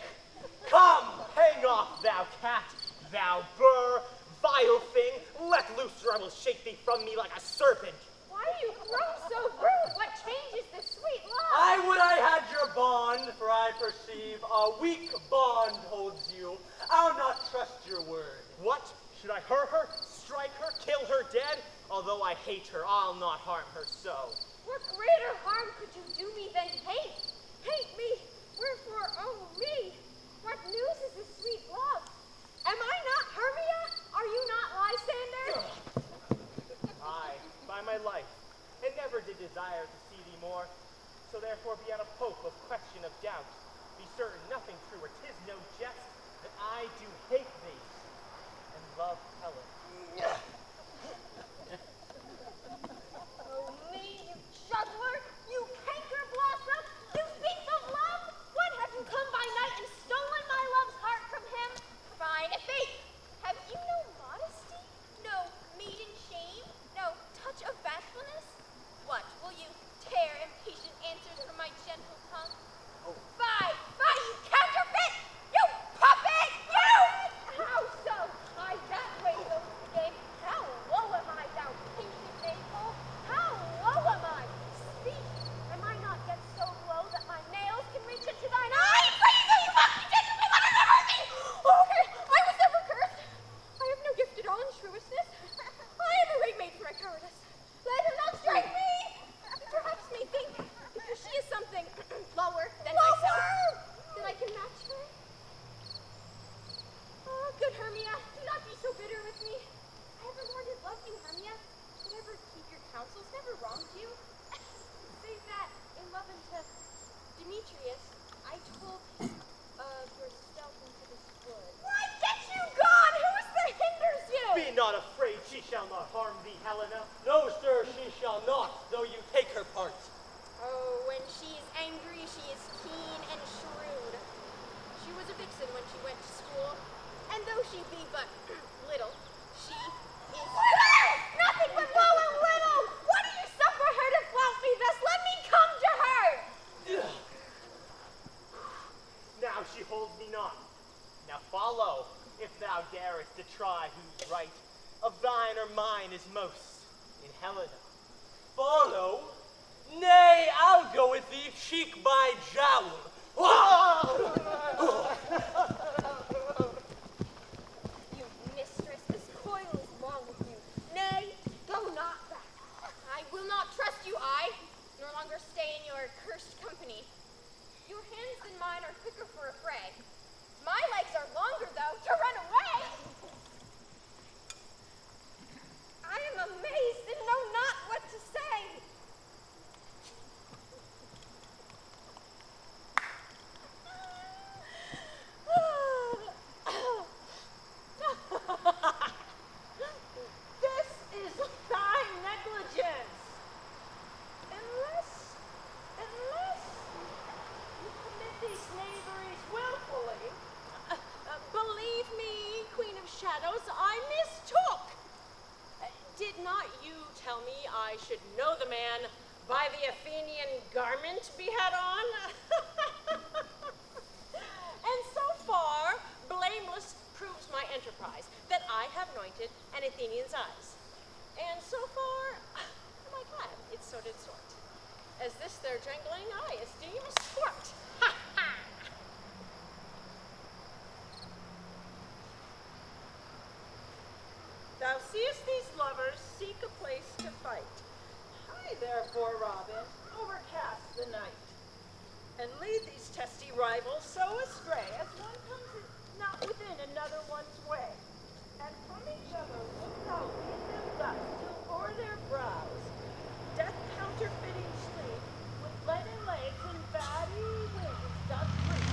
come, Hang off, thou cat, thou burr, vile thing. Let loose or I will shake thee from me like a serpent. Why do you grow so rude? What changes this sweet love? I would I had your bond, for I perceive a weak bond holds you. I'll not trust your word. What? Should I hurt her, strike her, kill her dead? Although I hate her, I'll not harm her so. What greater harm could you do me than hate? Hate me, wherefore oh me? What news is this sweet love? Am I not Hermia? Are you not Lysander? Aye, by my life, and never did desire to see thee more. So therefore be out of hope of question of doubt. Be certain nothing truer, 'tis no jest, that I do hate thee, and love Helen. Oh me, you juggler, you canker blossom, you thief of love! What, have you come by night and stolen my love's heart from him? Fine fate. Have you no modesty? No maiden shame? No touch of bashfulness? What, will you tear impatient answers from my gentle tongue? Fie, fie, you counterfeit! You puppet! You! How so? I that way the Be not afraid, she shall not harm thee, Helena. No, sir, she shall not, though you take her part. Oh, when she is angry, she is keen and shrewd. She was a vixen when she went to school, and though she be but little, she is... Little! Nothing but low and little! Why do you suffer her to flout me thus? Let me come to her! Now she holds me not. Now follow, if thou darest to try whose right of thine or mine is most in Helena. Follow? Nay, I'll go with thee cheek by jowl. You mistress, this coil is long with you. Nay, go not back. I will not trust you, nor longer stay in your cursed company. Your hands and mine are quicker for a fray. My legs are longer, though, to run away. I am amazed and know not what to say. This is thy negligence. Unless you commit these knaveries willfully. Believe me, Queen of Shadows, I mistook. Did not you tell me I should know the man by the Athenian garment he had on? And so far, blameless proves my enterprise, that I have anointed an Athenian's eyes. And so far, am I glad it so did sort. As this their jangling I esteem sport. Ha ha! Thou seest these lovers seek a place to fight. I therefore, Robin, overcast the night, and lead these testy rivals so astray as one comes not within another one's way, and from each other look thou lead them thus till o'er their brows death counterfeiting sleep with leaden legs and batty wings doth creep.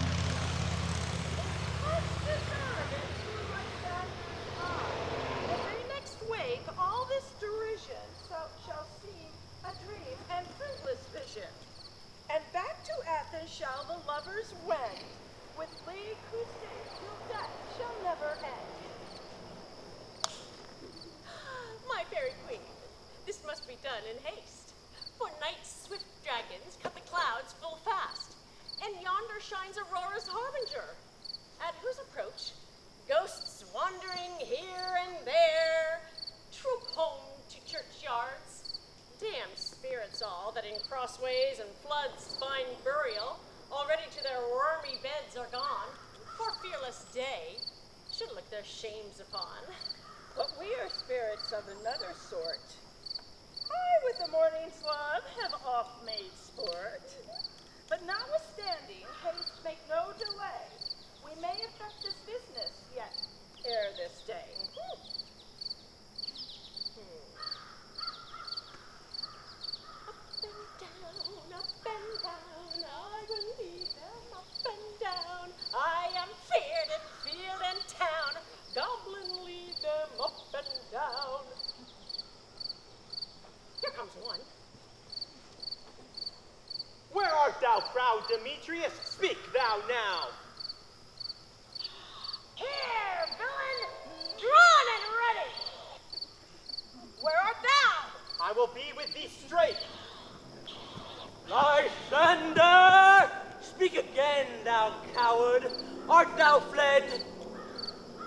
What's discern into like Saturn's eye? The very next wake all this derision shall seem a dream and fruitless vision. And back to Athens shall the lovers wend, with league whose days till death shall never end. My fairy queen, this must be done in haste, for night's swift dragons cut the clouds full fast, and yonder shines Aurora's harbinger, at whose approach ghosts wandering here and there troop home to churchyards. Damned spirits all that in crossways and floods find burial, already to their wormy beds are gone, for fearless day should look their shames upon. But we are spirits of another sort. I with the morning's love have oft made sport. But notwithstanding, haste make no delay. We may effect this business yet ere this day. Up and down, I will lead them up and down. I am feared in field and town. Goblin, lead them up and down. Here comes one. Where art thou, proud Demetrius? Speak thou now. Here, villain, drawn and ready. Where art thou? I will be with thee straight. Lysander! Speak again, thou coward. Art thou fled?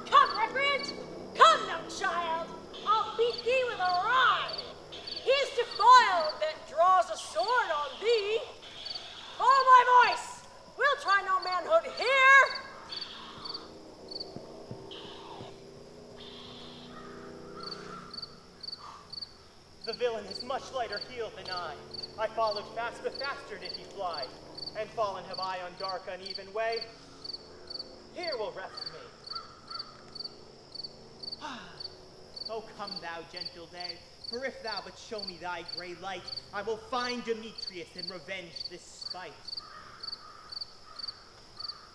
Come, recreant! Come, no child! I'll beat thee with a rod! He's defiled that draws a sword on thee! Follow my voice! We'll try no manhood here! The villain is much lighter heeled than I. I followed fast, but faster did he fly. And fallen have I on dark, uneven way. Here will rest me. Oh, come thou, gentle day, for if thou but show me thy gray light, I will find Demetrius and revenge this spite.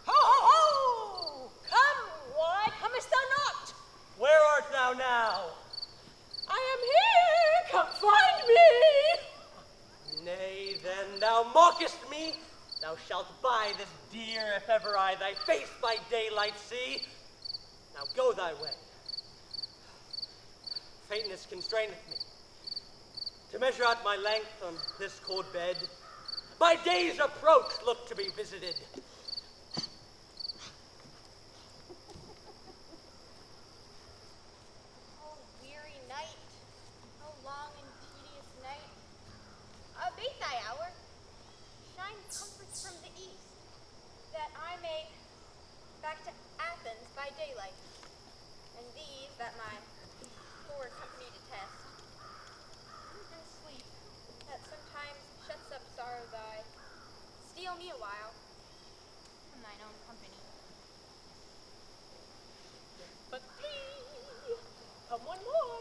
Ho, ho, ho! Come, why comest thou not? Where art thou now? mockest me, thou shalt buy this dear if ever I thy face by daylight see. Now go thy way. Faintness constraineth me to measure out my length on this cold bed. My day's approach look to be visited. Oh, weary night, oh, long and tedious night. Abate thy hour, shine comforts from the east, that I may back to Athens by daylight, and these that my poor company detest. And sleep, that sometimes shuts up sorrow's eye, steal me a while from thine own company. But thee, come one more.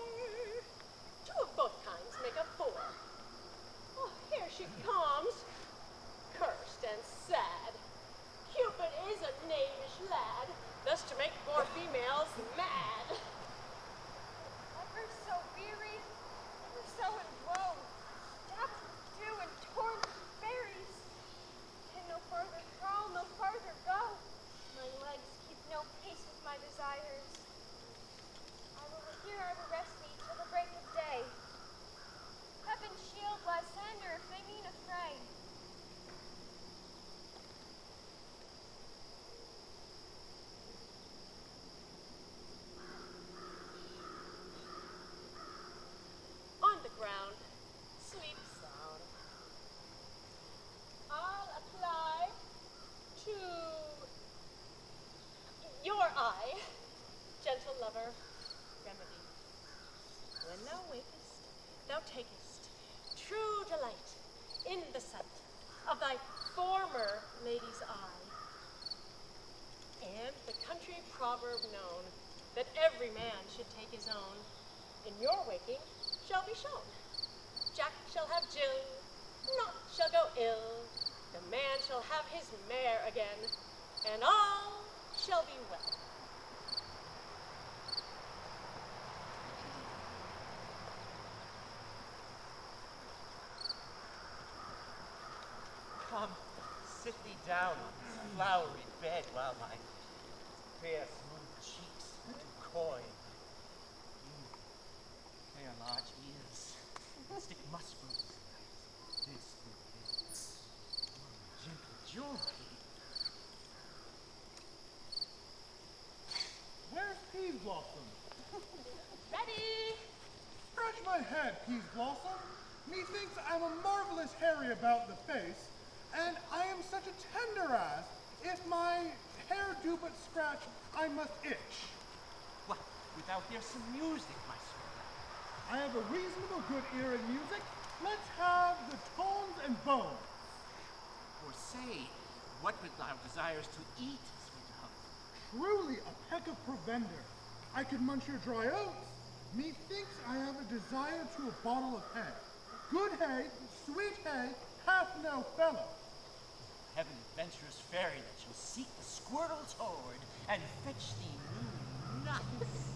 Two of both kinds make up four. Oh, here she comes, cursed and sad. Cupid is a knavish lad, thus to make poor females mad. Ever so weary, ever so in woe, dapped with dew and torn with berries. Can no further crawl, no farther go. My legs keep no pace with my desires. Here I will rest me till the break of day. Heaven's shield lies asunder if they mean a fray. On the ground, sleep sound. I'll apply to your eye, gentle lover, remedy. When thou wakest, thou takest true delight in the sight of thy former lady's eye. And the country proverb known that every man should take his own, in your waking shall be shown. Jack shall have Jill, naught shall go ill. The man shall have his mare again, and all shall be well. Come, sit thee down on this flowery bed while my fair smooth cheeks do coy. You fair large ears, and stick muscles, this good gentle joy. Where's Peas Blossom? Ready? Scratch my head, Peas Blossom. Methinks I'm a marvelous hairy about the face, and I am such a tender ass, if my hair do but scratch, I must itch. What, without hear some music, my sweet? I have a reasonable good ear in music. Let's have the tones and bones. Or say, what would thou desires to eat, sweet love? Truly a peck of provender. I could munch your dry oats. Methinks I have a desire to a bottle of hay. Good hay, sweet hay, hath no fellow. Heaven adventurous fairy that shall seek the squirtle's hoard and fetch thee new nuts.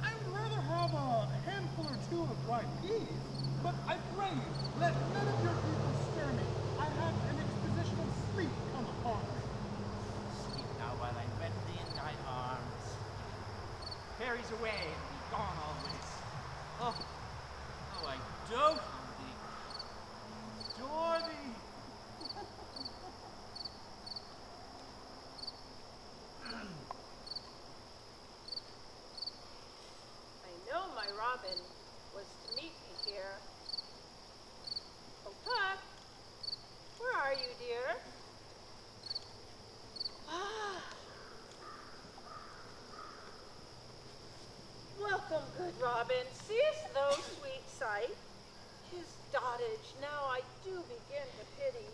I would rather have a handful or two of ripe peas, but I pray you, let none of your people stir me. I have an exposition of sleep come upon me. Sleep now while I bend thee in thine arms. Fairies away and be gone always. Oh, how I dote on thee. Adore thee. I know my Robin was to meet me here. Oh, Puck, where are you, dear? Welcome, good Robin. Seest thou, sweet sight? His dotage now I do begin to pity,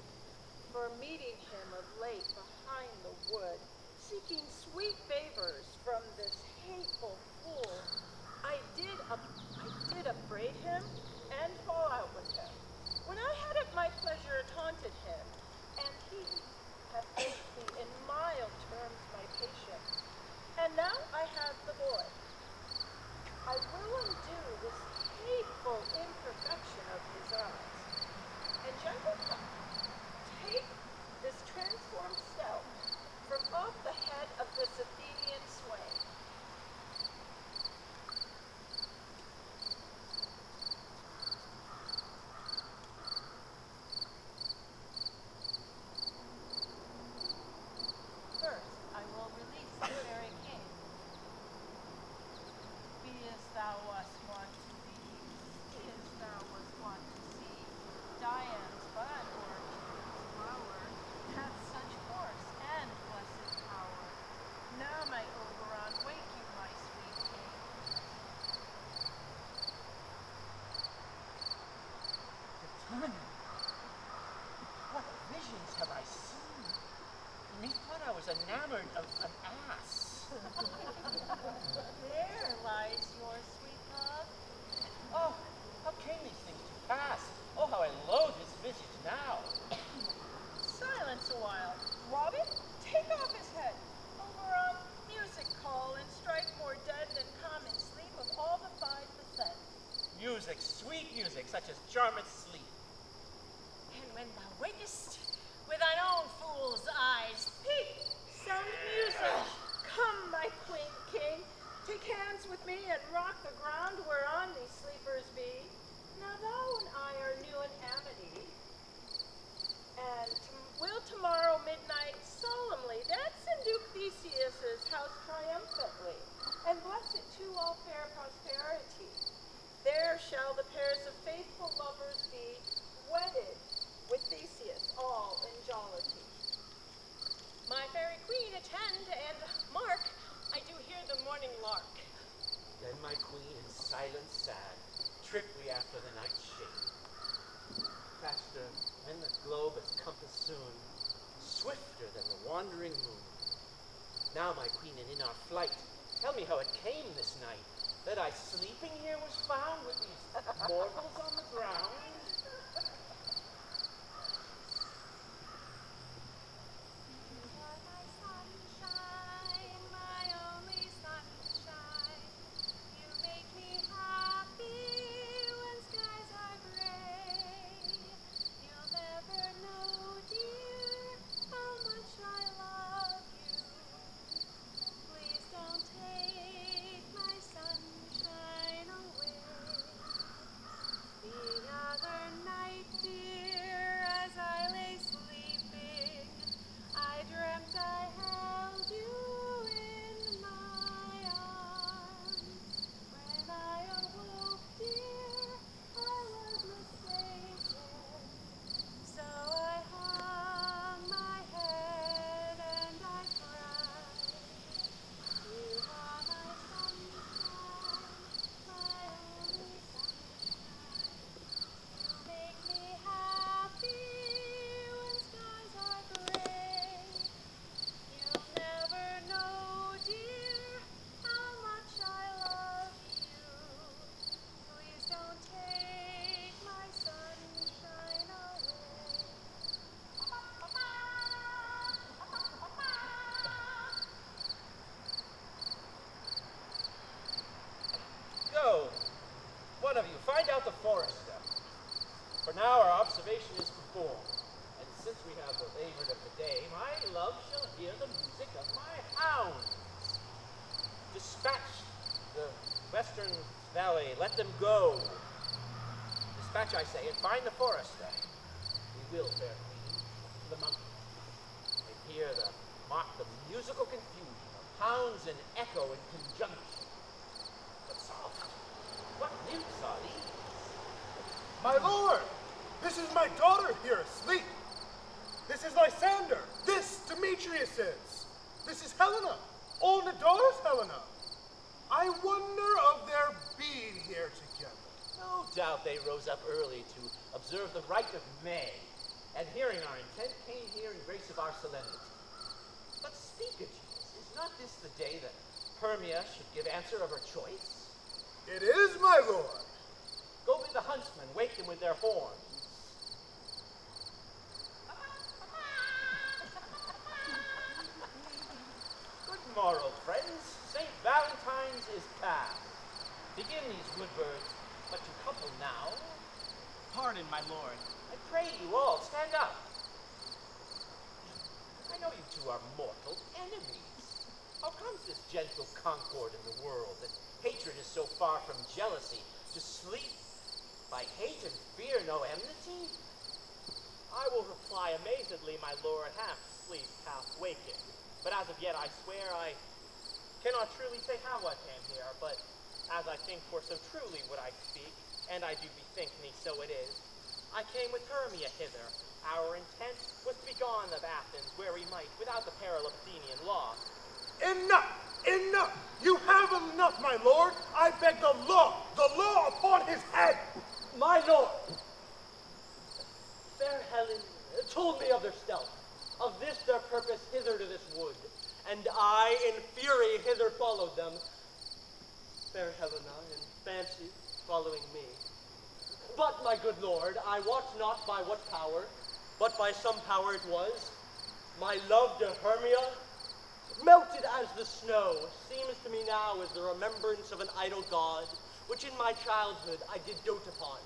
for meeting him of late behind the wood, seeking sweet favors from this hateful fool. I did upbraid him and fall out with him, when I had at my pleasure taunted him, and he hath faced me in mild terms my patience, and now I have the boy. I will undo this hateful imperfection of his eyes, and gentle Puck visions have I seen? Methought I was enamored of an ass. There lies your sweet love. Oh, how came these things to pass? Oh, how I loathe this visage now. Silence a while. Robin, take off his head. Over on music call and strike more dead than common sleep of all the 5%. Music, sweet music, such as charmeth sleep. And when thou wakest with thine own fool's eyes, Hey, sound music. Come, my queen king. Take hands with me and rock the ground whereon these sleepers be. Now thou and I are new in amity. And will tomorrow midnight solemnly dance in Duke Theseus's house triumphantly, and bless it to all fair prosperity. There shall the pairs of faithful lovers be, wedded with Theseus, all in jollity. my fairy queen, attend, and mark, I do hear the morning lark. Then my queen in silence sad, trip we after the night's shade. Faster when the globe is compassed soon, swifter than the wandering moon. Now, my queen, and in our flight, tell me how it came this night, that I sleeping here was found with these mortals on the ground. You are my sunshine, my only sunshine. You make me happy when skies are gray. You'll never know, dear, how much I love you. Please don't take my sunshine away. The other night, dear, as I lay sleeping, I dreamt I held you in my arms. When I awoke, dear, I was mistaken. So I hung my head and I cried. You are my sunshine, my only sunshine. You make me happy when skies are gray. You'll never know, dear, how much I love you. Please don't take my sunshine away. Go, one of you, find out the forester. For now our observation is performed, and since we have the labored of the day, my love shall hear the music of my hounds. Dispatch the western valley, let them go. Dispatch, I say, and find the forester. We will, fair queen, to the mountains, and hear the musical confusion of hounds and echo in conjunction. But soft, what nymphs are these? My lord, this is my daughter here asleep. This is Lysander. This Demetrius is. This is Helena. Older daughter's Helena. I wonder of their being here together. No doubt they rose up early to observe the rite of May, and hearing our intent, came here in grace of our solemnity. But speak, Aegeus, is not this the day that Hermia should give answer of her choice? It is, my lord. Go bid the huntsmen wake them with their horns. Good morrow, friends. St. Valentine's is past. Begin these wood birds, but to couple now. Pardon, my lord. I pray you all, stand up. I know you two are mortal enemies. How comes this gentle concord in the world, that hatred is so far from jealousy, to sleep by hate and fear no enmity? I will reply amazedly, my lord, half sleep, half waking. But as of yet, I swear I cannot truly say how I came here, but as I think for so truly would I speak, and I do bethink me so it is, I came with Hermia hither. Our intent was to be gone of Athens, where we might, without the peril of Athenian law. Enough! Enough! You have enough, my lord! I beg the law upon his head! My lord, fair Helen told me of their and I in fury hither followed them. Fair Helena in fancy following me. But, my good lord, I wot not by what power, but by some power it was, my love to Hermia, melted as the snow, seems to me now as the remembrance of an idol god, which in my childhood I did dote upon.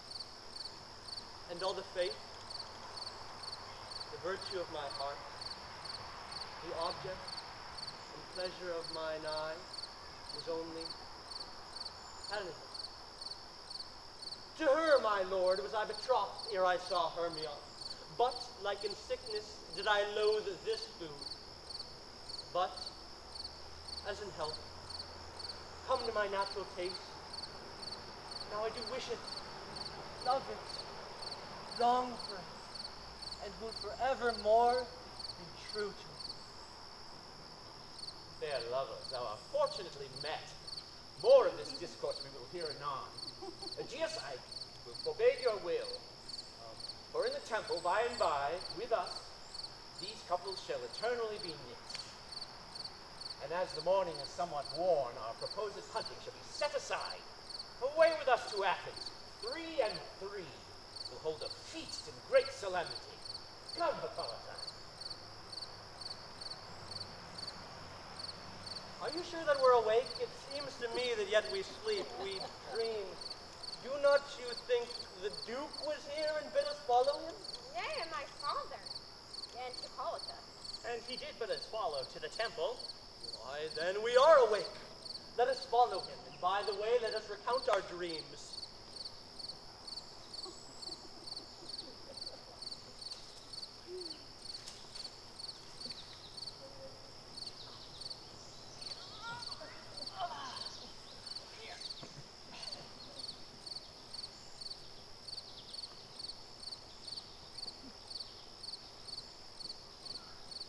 And all the faith, the virtue of my heart, the object and pleasure of mine eye, was only Helena. To her, my lord, was I betrothed ere I saw Hermia. But, like in sickness, did I loathe this food. But, as in health, come to my natural taste, now I do wish it, love it, long for it, and would forevermore be true to it. Fair lovers, thou art fortunately met. More of this discourse we will hear anon. Aegeus, I will forbade your will. For in the temple, by and by, with us, these couples shall eternally be knit. And as the morning is somewhat worn, our proposed hunting shall be set aside. Away with us to Athens. 3 and 3 will hold a feast in great solemnity. Come, Hippolyta. Are you sure that we're awake? It seems to me that yet we sleep, we dream. Do not you think the Duke was here and bid us follow him? Nay, and my father, and Hippolyta. And he did but us follow to the temple. Why, then we are awake. Let us follow him, and by the way, let us recount our dreams.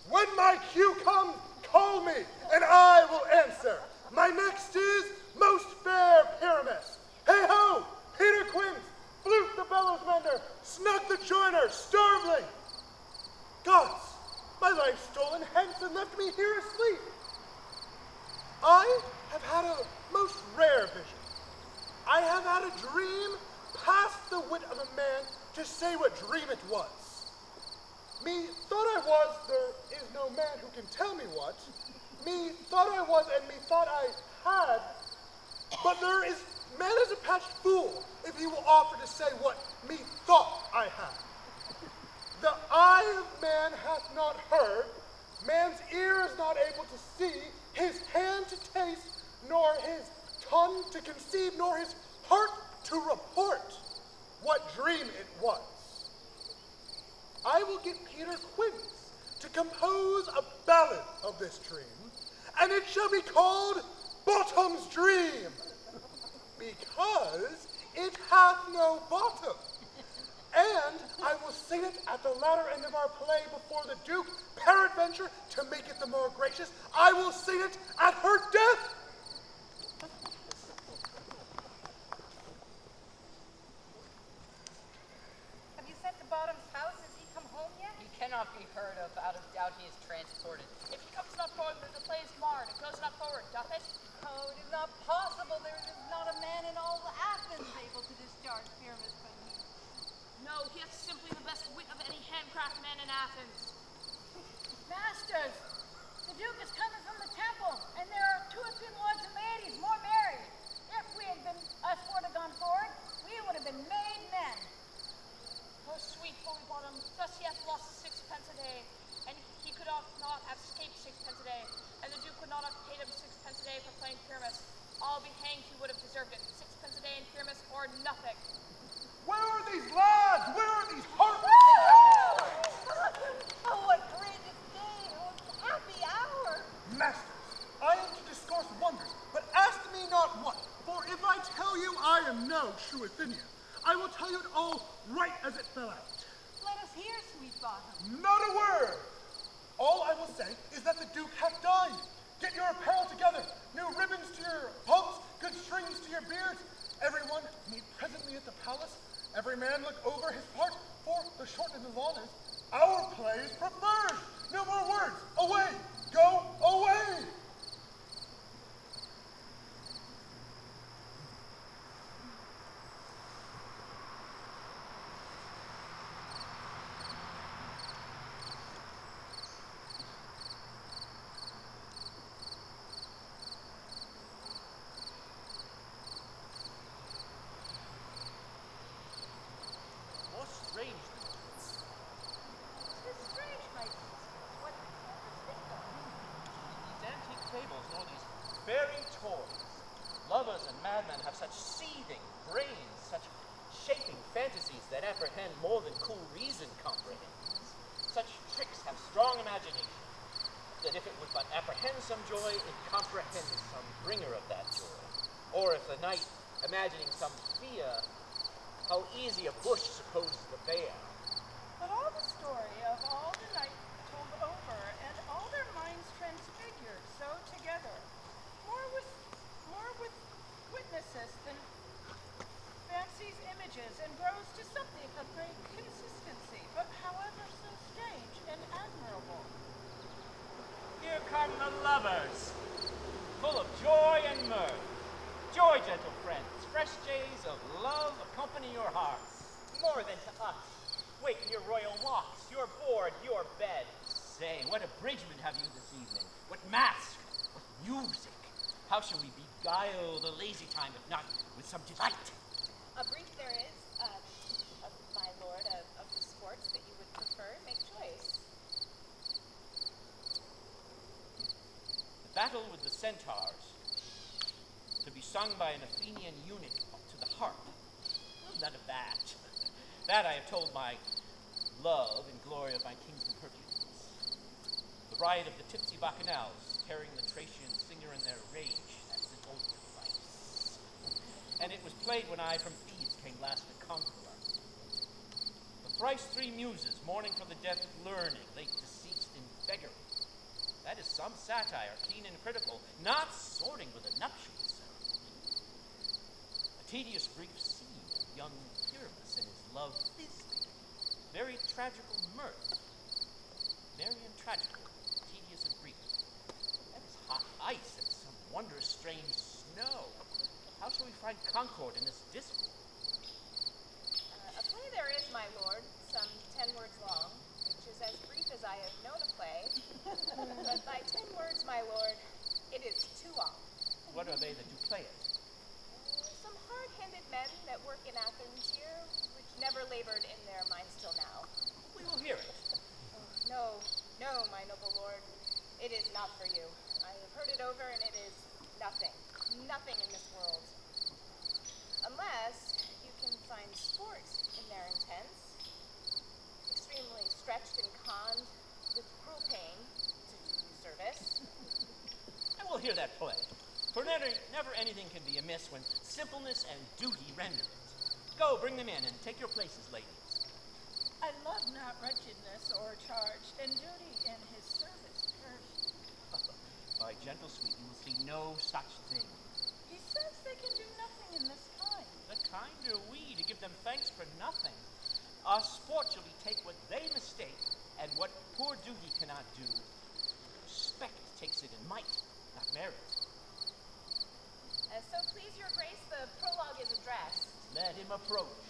When my cue comes, call me, and I will answer. My next is most fair Pyramus. Hey-ho, Peter Quince, Flute the bellows mender, Snug the joiner, Starveling. Gods, my life stolen hence and left me here asleep. I have had a most rare vision. I have had a dream past the wit of a man to say what dream it was. Me thought I was, there is no man who can tell me what. Me thought I was, and me thought I had. But there is, man is a patched fool if he will offer to say what me thought I had. The eye of man hath not heard, man's ear is not able to see, his hand to taste, nor his tongue to conceive, nor his heart to report what dream it was. I will get Peter Quince to compose a ballad of this dream, and it shall be called Bottom's Dream, because it hath no bottom. And I will sing it at the latter end of our play before the Duke, peradventure, to make it the more gracious. I will sing it at her death. Have you sent to Bottom's house? Has he come home yet? He cannot be heard of. Out of doubt he is transported. If he comes not forward, then the play is marred. It goes not forward, doth it? Oh, it is not possible. There is not a man in all Athens able to discharge Pyramus but he. No, he hath simply the best wit of any handcraft man in Athens. Masters, the Duke is coming from the temple, and there are 2 or 3 lords and ladies, more merry. If we had been, us 4 to gone forward, we would have been made men. Oh, sweet holy Bottom, thus he hath lost 6 pence a day, and he could not have escaped 6 pence a day, and the Duke would not have paid him 6 pence a day for playing Pyramus. I'll be hanged, he would have deserved it. 6 pence a day in Pyramus or nothing. Where are these lads? Where are these harpies? Oh, what great day! What happy hour! Masters, I am to discourse wonders, but ask me not what. For if I tell you I am no true Athenian, I will tell you it all right as it fell out. Let us hear, sweet Bottom. Not a word. All I will say is that the Duke hath died. Get your apparel together, new ribbons to your hoods, good strings to your beards. Everyone meet presently at the palace. Every man look over his part, for the short and the long is, our play is preferred. No more words. Away. Go away! More strange than this. Tis strange, my dears. What speak of? These antique fables nor these fairy toys. Lovers and madmen have such seething brains, such shaping fantasies that apprehend more than cool reason comprehends. Such tricks have strong imagination, that if it would but apprehend some joy, it comprehended some bringer of that joy. Or if the knight, imagining some fear, how easy a bush supposes the bear. But all the story of all the night told over, and all their minds transfigured so together, more with witnesses than fancy's images, and grows to something of great consistency, but however so strange and admirable. Here come the lovers, full of joy and mirth. Joy, gentle friends, fresh days of love accompany your hearts. More than to us. Waken your royal walks, your board, your bed. Say, what abridgment have you this evening? What mask? What music? How shall we beguile the lazy time, if not with some delight? A brief there is, my lord, of the sports that you would prefer. Make choice. The battle with the centaurs, to be sung by an Athenian eunuch to the harp. None of that. That I have told my love in glory of my kinsman Hercules. The riot of the tipsy bacchanals, carrying the Thracian singer in their rage, that is an old device. And it was played when I from Thebes came last a conqueror. The thrice three muses, mourning for the death of learning, late deceased in beggary. That is some satire, keen and critical, not sorting with a nuptial ceremony. A tedious brief scene of young Pyramus and his love Thisbe. Very tragical mirth. Merry and tragical, tedious and brief. That is hot ice and some wondrous strange snow. How shall we find concord in this discord? A play there is, my lord, some 10 words long, which is as brief as I have known a play. But by 10 words, my lord, it is too long. What are they that do play it? Some hard-handed men that work in Athens here, which never labored in their mines till now. We will hear it. No, no, my noble lord, it is not for you. I have heard it over, and it is nothing in this world. Unless you can find sport in their intents, extremely stretched and conned, with cruel pain, to do you service. I will hear that play. For never anything can be amiss when simpleness and duty render it. Go, bring them in, and take your places, ladies. I love not wretchedness o'ercharged, and duty in his service perished. By gentle sweet, you will see no such thing. He says they can do nothing in this kind. The kind are we to give them thanks for nothing. Our sport shall be take what they mistake, and what poor duty cannot do. Respect takes it in might, not merit. As so please your grace, the prologue is addressed. Let him approach.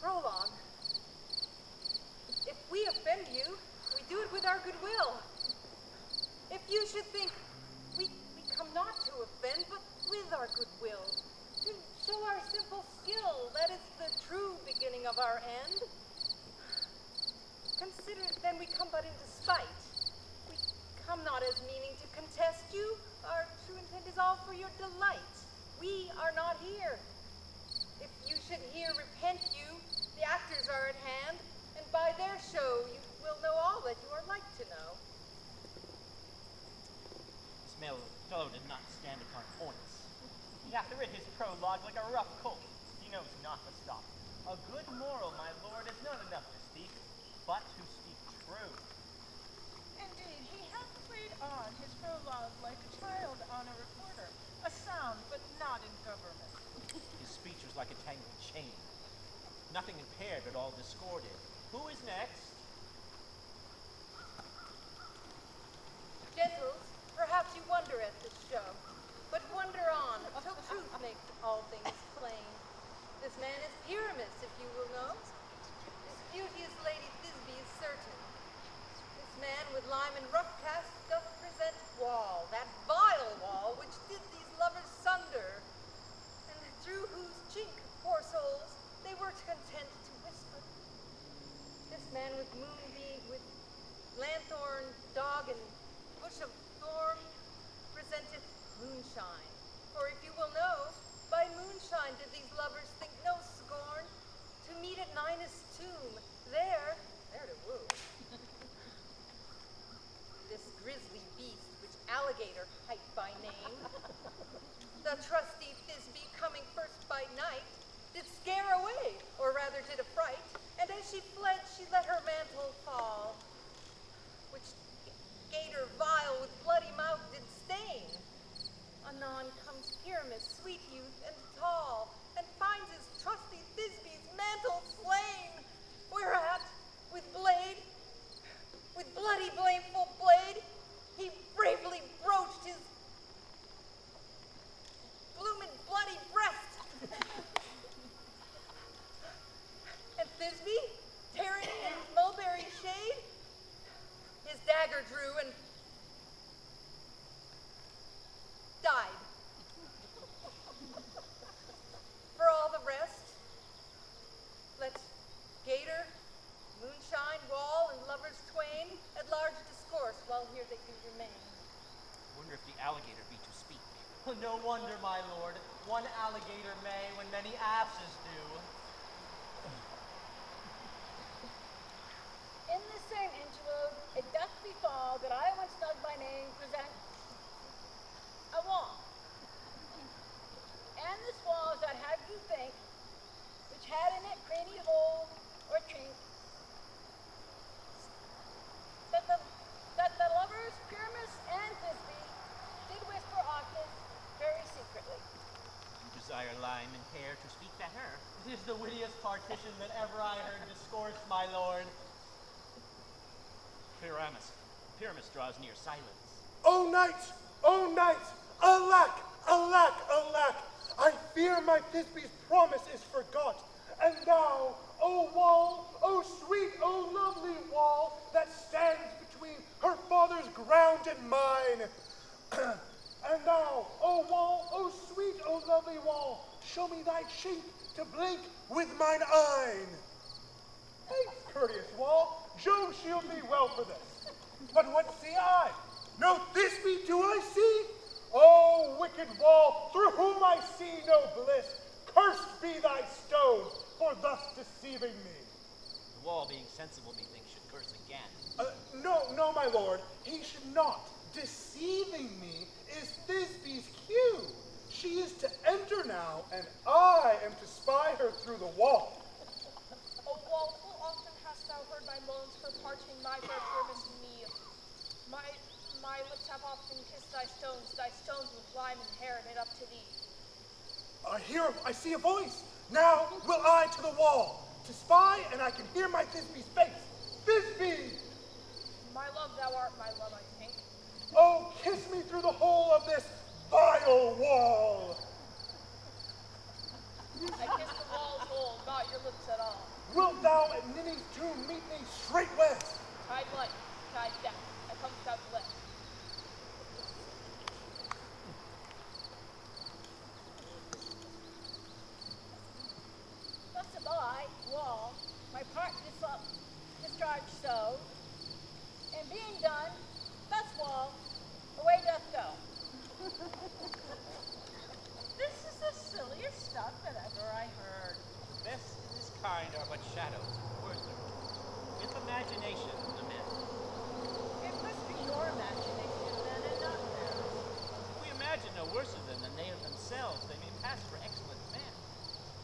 Prologue. If we offend you, we do it with our goodwill. If you should think we come not to offend, but with our goodwill, to show our simple skill, that is the true beginning of our end. Consider then we come but in despite. We come not as meaning to contest you. Our true intent is all for your delight. We are not here. If you should here repent you, the actors are at hand, and by their show you will know all that you are like to know. This fellow did not stand upon points. He hath writ his prologue like a rough colt. He knows not to stop. A good moral, my lord, is not enough to speak, but to speak true. Indeed, he hath played on his prologue like a child on a recorder, a sound but not in government. His speech was like a tangled chain. Nothing impaired, but all discorded. Who is next? man is Pyramus, if you will know. This beauteous Lady Thisbe is certain. This man with lime and rough cast doth present wall, that vile wall which did these lovers sunder, and through whose chink, poor souls, they were content to whisper. This man with moonbeam, with lanthorn, dog, and bush of thorn presenteth moonshine. For if you will know, by moonshine did these lovers think no scorn to meet at Ninus' tomb, there to woo. This grisly beast, which alligator hight by name, the trusty Thisbe coming first by night, did scare away, or rather did affright, and as she fled, she let her mantle fall, which gator vile with bloody mouth did stain. Anon comes Pyramus, sweet youth and tall, and finds his trusty Thisbe's mantle slain, whereat, with bloody blameful blade, he bravely broached his bloomin' bloody breast. And Thisbe, tearing in mulberry shade, his dagger drew and died. For all the rest, let gator, moonshine, wall, and lovers twain at large discourse while here they do remain. Wonder if the alligator be to speak. No wonder, my lord. One alligator may when many asses do. In this same interlude, it doth befall that I once does by name present a wall. And this wall that had you think, which had in it cranny hole or chink, that the lovers Pyramus and Thisbe did whisper often, very secretly. You desire lime and hair to speak better. It is the wittiest partition that ever I heard discoursed, my lord. Pyramus draws near silence. O night! O night! Alack! Alack! Alack! I fear my Thisbe's promise is forgot. And thou, O wall, O sweet, O lovely wall, that stands between her father's ground and mine. And thou, O wall, O sweet, O lovely wall, show me thy chink to blink with mine eyne. Thanks, courteous wall. Jove shield thee well for this. But what see I? No Thisbe do I see? O wicked wall, through whom I see no bliss, cursed be thy stone for thus deceiving me. The wall, being sensible, methinks, should curse again. No, my lord, he should not. Deceiving me is Thisbe's cue. She is to enter now, and I am to spy her through the wall. O wall, full often hast thou heard my moans for parting my fair Pyramus and me. My lips have often kissed thy stones with lime and hair made up to thee. I see a voice. Now will I to the wall, to spy, and I can hear my Thisbe's face. Thisbe! My love thou art, my love, I think. Oh, kiss me through the hole of this vile wall. I kiss the wall's hole, not your lips at all. Wilt thou at Ninny's tomb meet me straightway? Tide light, tide death, I come without delay. Thus have I, wall, my part discharged so, and being done, thus wall, away doth go. This is the silliest stuff that ever I heard. This and this kind are but shadows, worthless. With imagination, the men. It must be your imagination then, and not theirs. If we imagine no worse of them than they of themselves, they may pass for excellent men.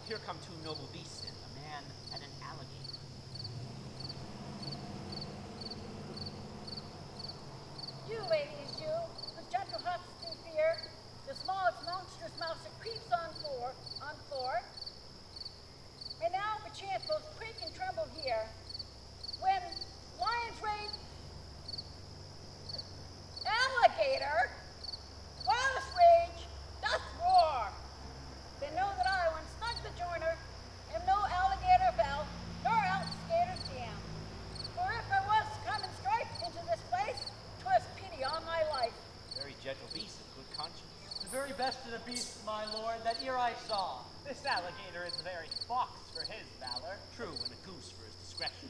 Here come two noble beasts in, a man and an alligator. You, ladies, you, whose gentle hearts do fear, the smallest monstrous mouse that creeps on floor, may now perchance both quake and tremble here, when lion's rage, alligator, wildest rage, doth roar. Then know that I, when snug the joiner, best of the beasts, my lord, that e'er I saw. This alligator is the very fox for his valor. True, and a goose for his discretion.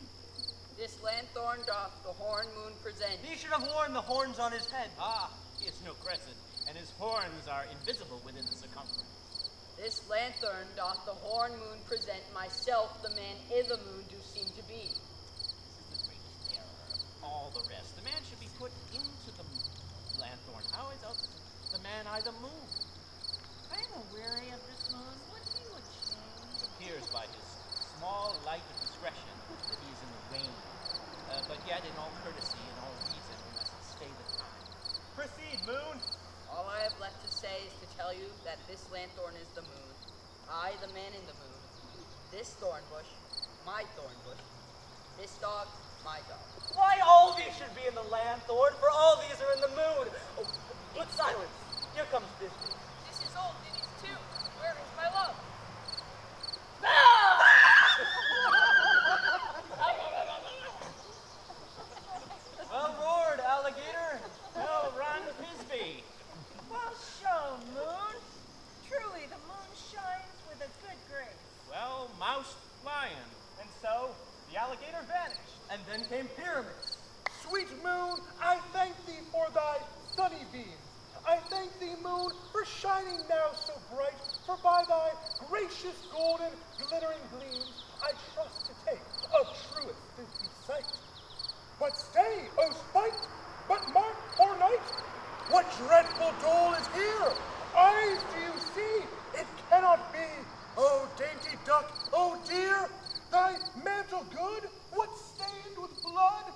This lanthorn doth the horn moon present. He should have worn the horns on his head. Ah, he is no crescent, and his horns are invisible within the circumference. This lanthorn doth the horn moon present. Myself, the man i' the moon, do seem to be. This is the greatest error of all the rest. The man should be put into the lanthorn. How is else the man I the moon? I am weary of this moon. What he would change? It appears by his small light of discretion that he is in the rain. But yet, in all courtesy and all reason, we must stay the time. Proceed, moon. All I have left to say is to tell you that this lanthorn is the moon. I, the man in the moon. This thorn bush, my thorn bush. This dog, my dog. Why all these should be in the lanthorn, for all these are in the moon. Oh, but silence. Here comes Bisbee. This is old Ninny's too. Where is my love? Well roared, alligator. Well run, Bisbee. Well shown, moon. Truly, the moon shines with a good grace. Well, mouse lion. And so, the alligator vanished. And then came Pyramus. Sweet moon, I thank thee for thy sunny beams. I thank thee, moon, for shining now so bright, for by thy gracious golden glittering gleams I trust to take of truest Thisbe sight. But stay, O spite, but mark, poor knight, what dreadful dole is here? Eyes do you see? It cannot be. O dainty duck, O dear, thy mantle good, what stained with blood?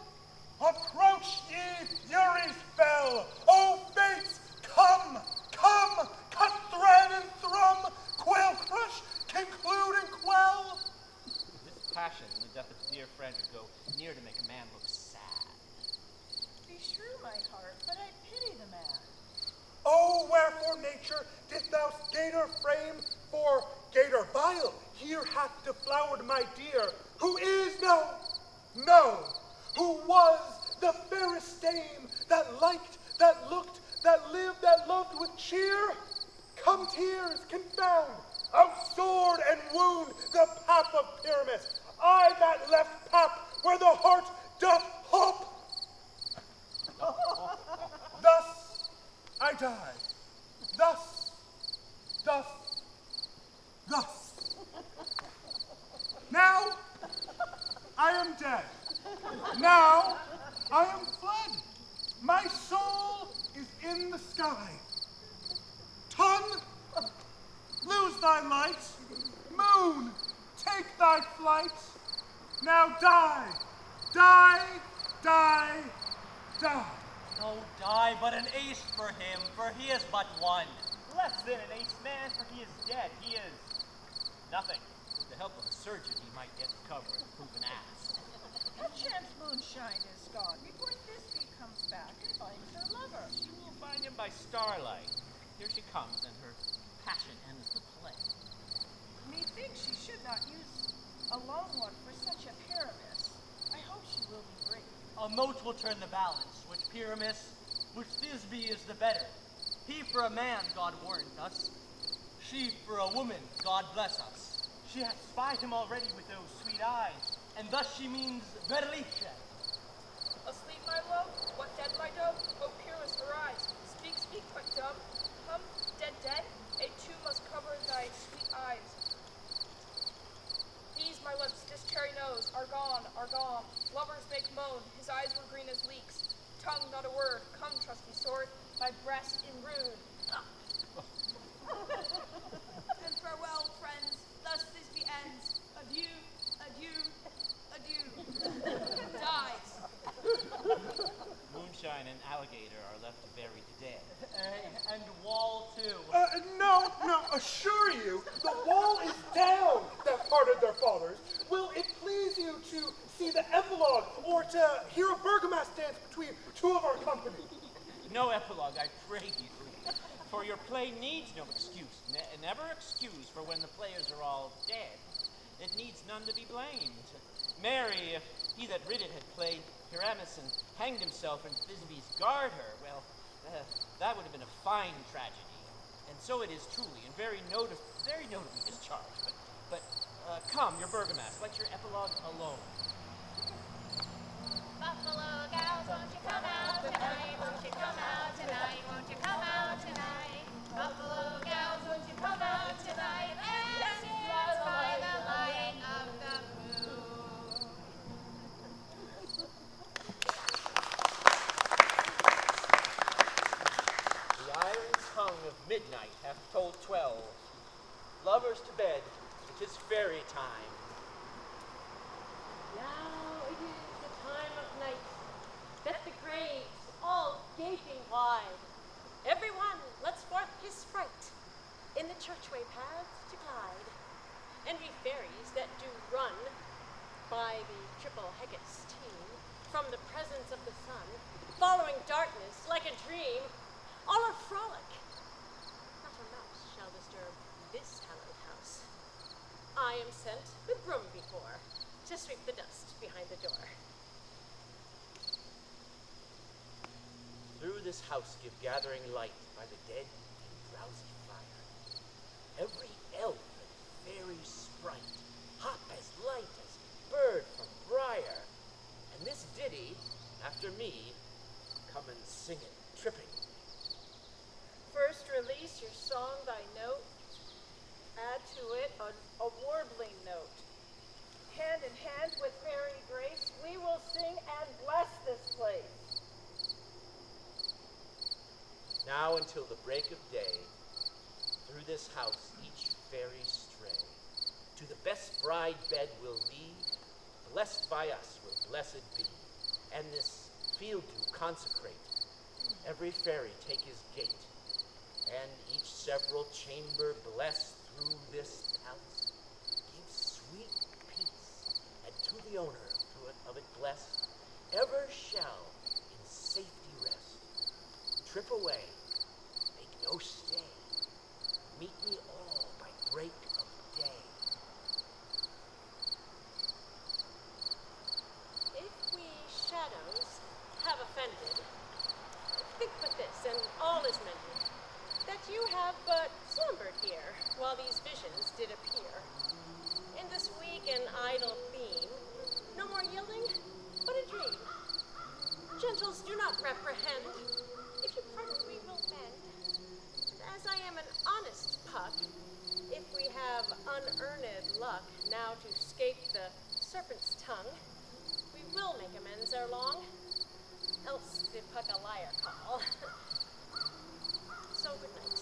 Approach ye, Furies fell, O fates, come, come, cut thread and thrum, quail crush, conclude and quell. This passion and the death of a dear friend would go near to make a man look sad. Be true, my heart, but I pity the man. Oh, wherefore nature didst thou gator frame for gator vile? Here hath deflowered my dear, who is no, who was the fairest dame that liked, that looked, that lived, that loved with cheer. Come tears, confound, outsword and wound the pap of Pyramus. I that left pap where the heart doth hop. Thus I die. Thus. Now I am dead. Now I am fled. My soul is in the sky. Tongue, lose thy light. Moon, take thy flight. Now die, die, die, die. No die, but an ace for him, for he is but one. Less than an ace man, for he is dead. He is nothing. With the help of a surgeon, he might yet recover and prove an ass. Perchance moonshine is gone before Thisbe comes back and finds her lover. She will find him by starlight. Here she comes, and her passion ends the play. Methinks she should not use a long one for such a Pyramus. I hope she will be brave. A mote will turn the balance, which Pyramus, which Thisbe is the better. He for a man, God warrant us. She for a woman, God bless us. She hath spied him already with those sweet eyes. And thus she means Berlice. Asleep, my love? What dead, my dove? O Pyrrhus, arise. Speak, speak, but dumb. Come, dead, dead. A tomb must cover thy sweet eyes. These, my lips, this cherry nose, are gone, are gone. Lovers make moan, his eyes were green as leeks. Tongue, not a word. Come, trusty sword, my breast in rude. And farewell, friends. Thus Thisbe ends. Adieu, adieu, adieu. Dies. Moonshine and alligator are left to bury the dead. And Wall too. No, assure you, the wall is down that parted their fathers. Will it please you to see the epilogue or to hear a Bergamas dance between two of our company? No epilogue, I pray you. For your play needs no excuse. Never excuse for when the players are all dead. It needs none to be blamed. Marry, if he that writ it had played Pyramus and hanged himself in Thisbe's garter, well, that would have been a fine tragedy. and so it is truly, and very notably discharged. But come, your Bergamask, let your epilogue alone. Buffalo gals, won't you come out tonight? Won't you come out tonight? Won't you come out tonight? Buffalo gals, won't you come out tonight? Let's dance by the light of the moon. The iron tongue of midnight hath told 12. Lovers to bed, it is fairy time. Now it is the time of night, that the graves all gaping wide. Everyone lets forth his sprite, in the churchway paths to glide. And we fairies that do run by the triple Hecate team, from the presence of the sun, following darkness like a dream, all are frolic. Not a mouse shall disturb this hallowed house. I am sent with broom before, to sweep the dust behind the door. Through this house give gathering light by the dead and drowsy fire. Every elf and fairy sprite hop as light as bird from briar. And this ditty, after me, come and sing it tripping. First release your song thy note, add to it a warbling note. Hand in hand with fairy grace, we will sing and bless this place. Now until the break of day, through this house each fairy stray. To the best bride bed will lead, blessed by us will blessed be. And this field to consecrate, every fairy take his gate, and each several chamber blessed through this palace, give sweet peace, and to the owner of it blessed, ever shall in safety rest. Trip away, make no stay, meet me all by break of day. If we shadows have offended, think but this, and all is mended, that you have but slumbered here, while these visions did appear. In this weak and idle theme, no more yielding, but a dream. Gentles, do not reprehend. If you pardon, we will mend. And as I am an honest puck, if we have unearned luck now to scape the serpent's tongue, we will make amends ere long, else did puck a liar call. So good night.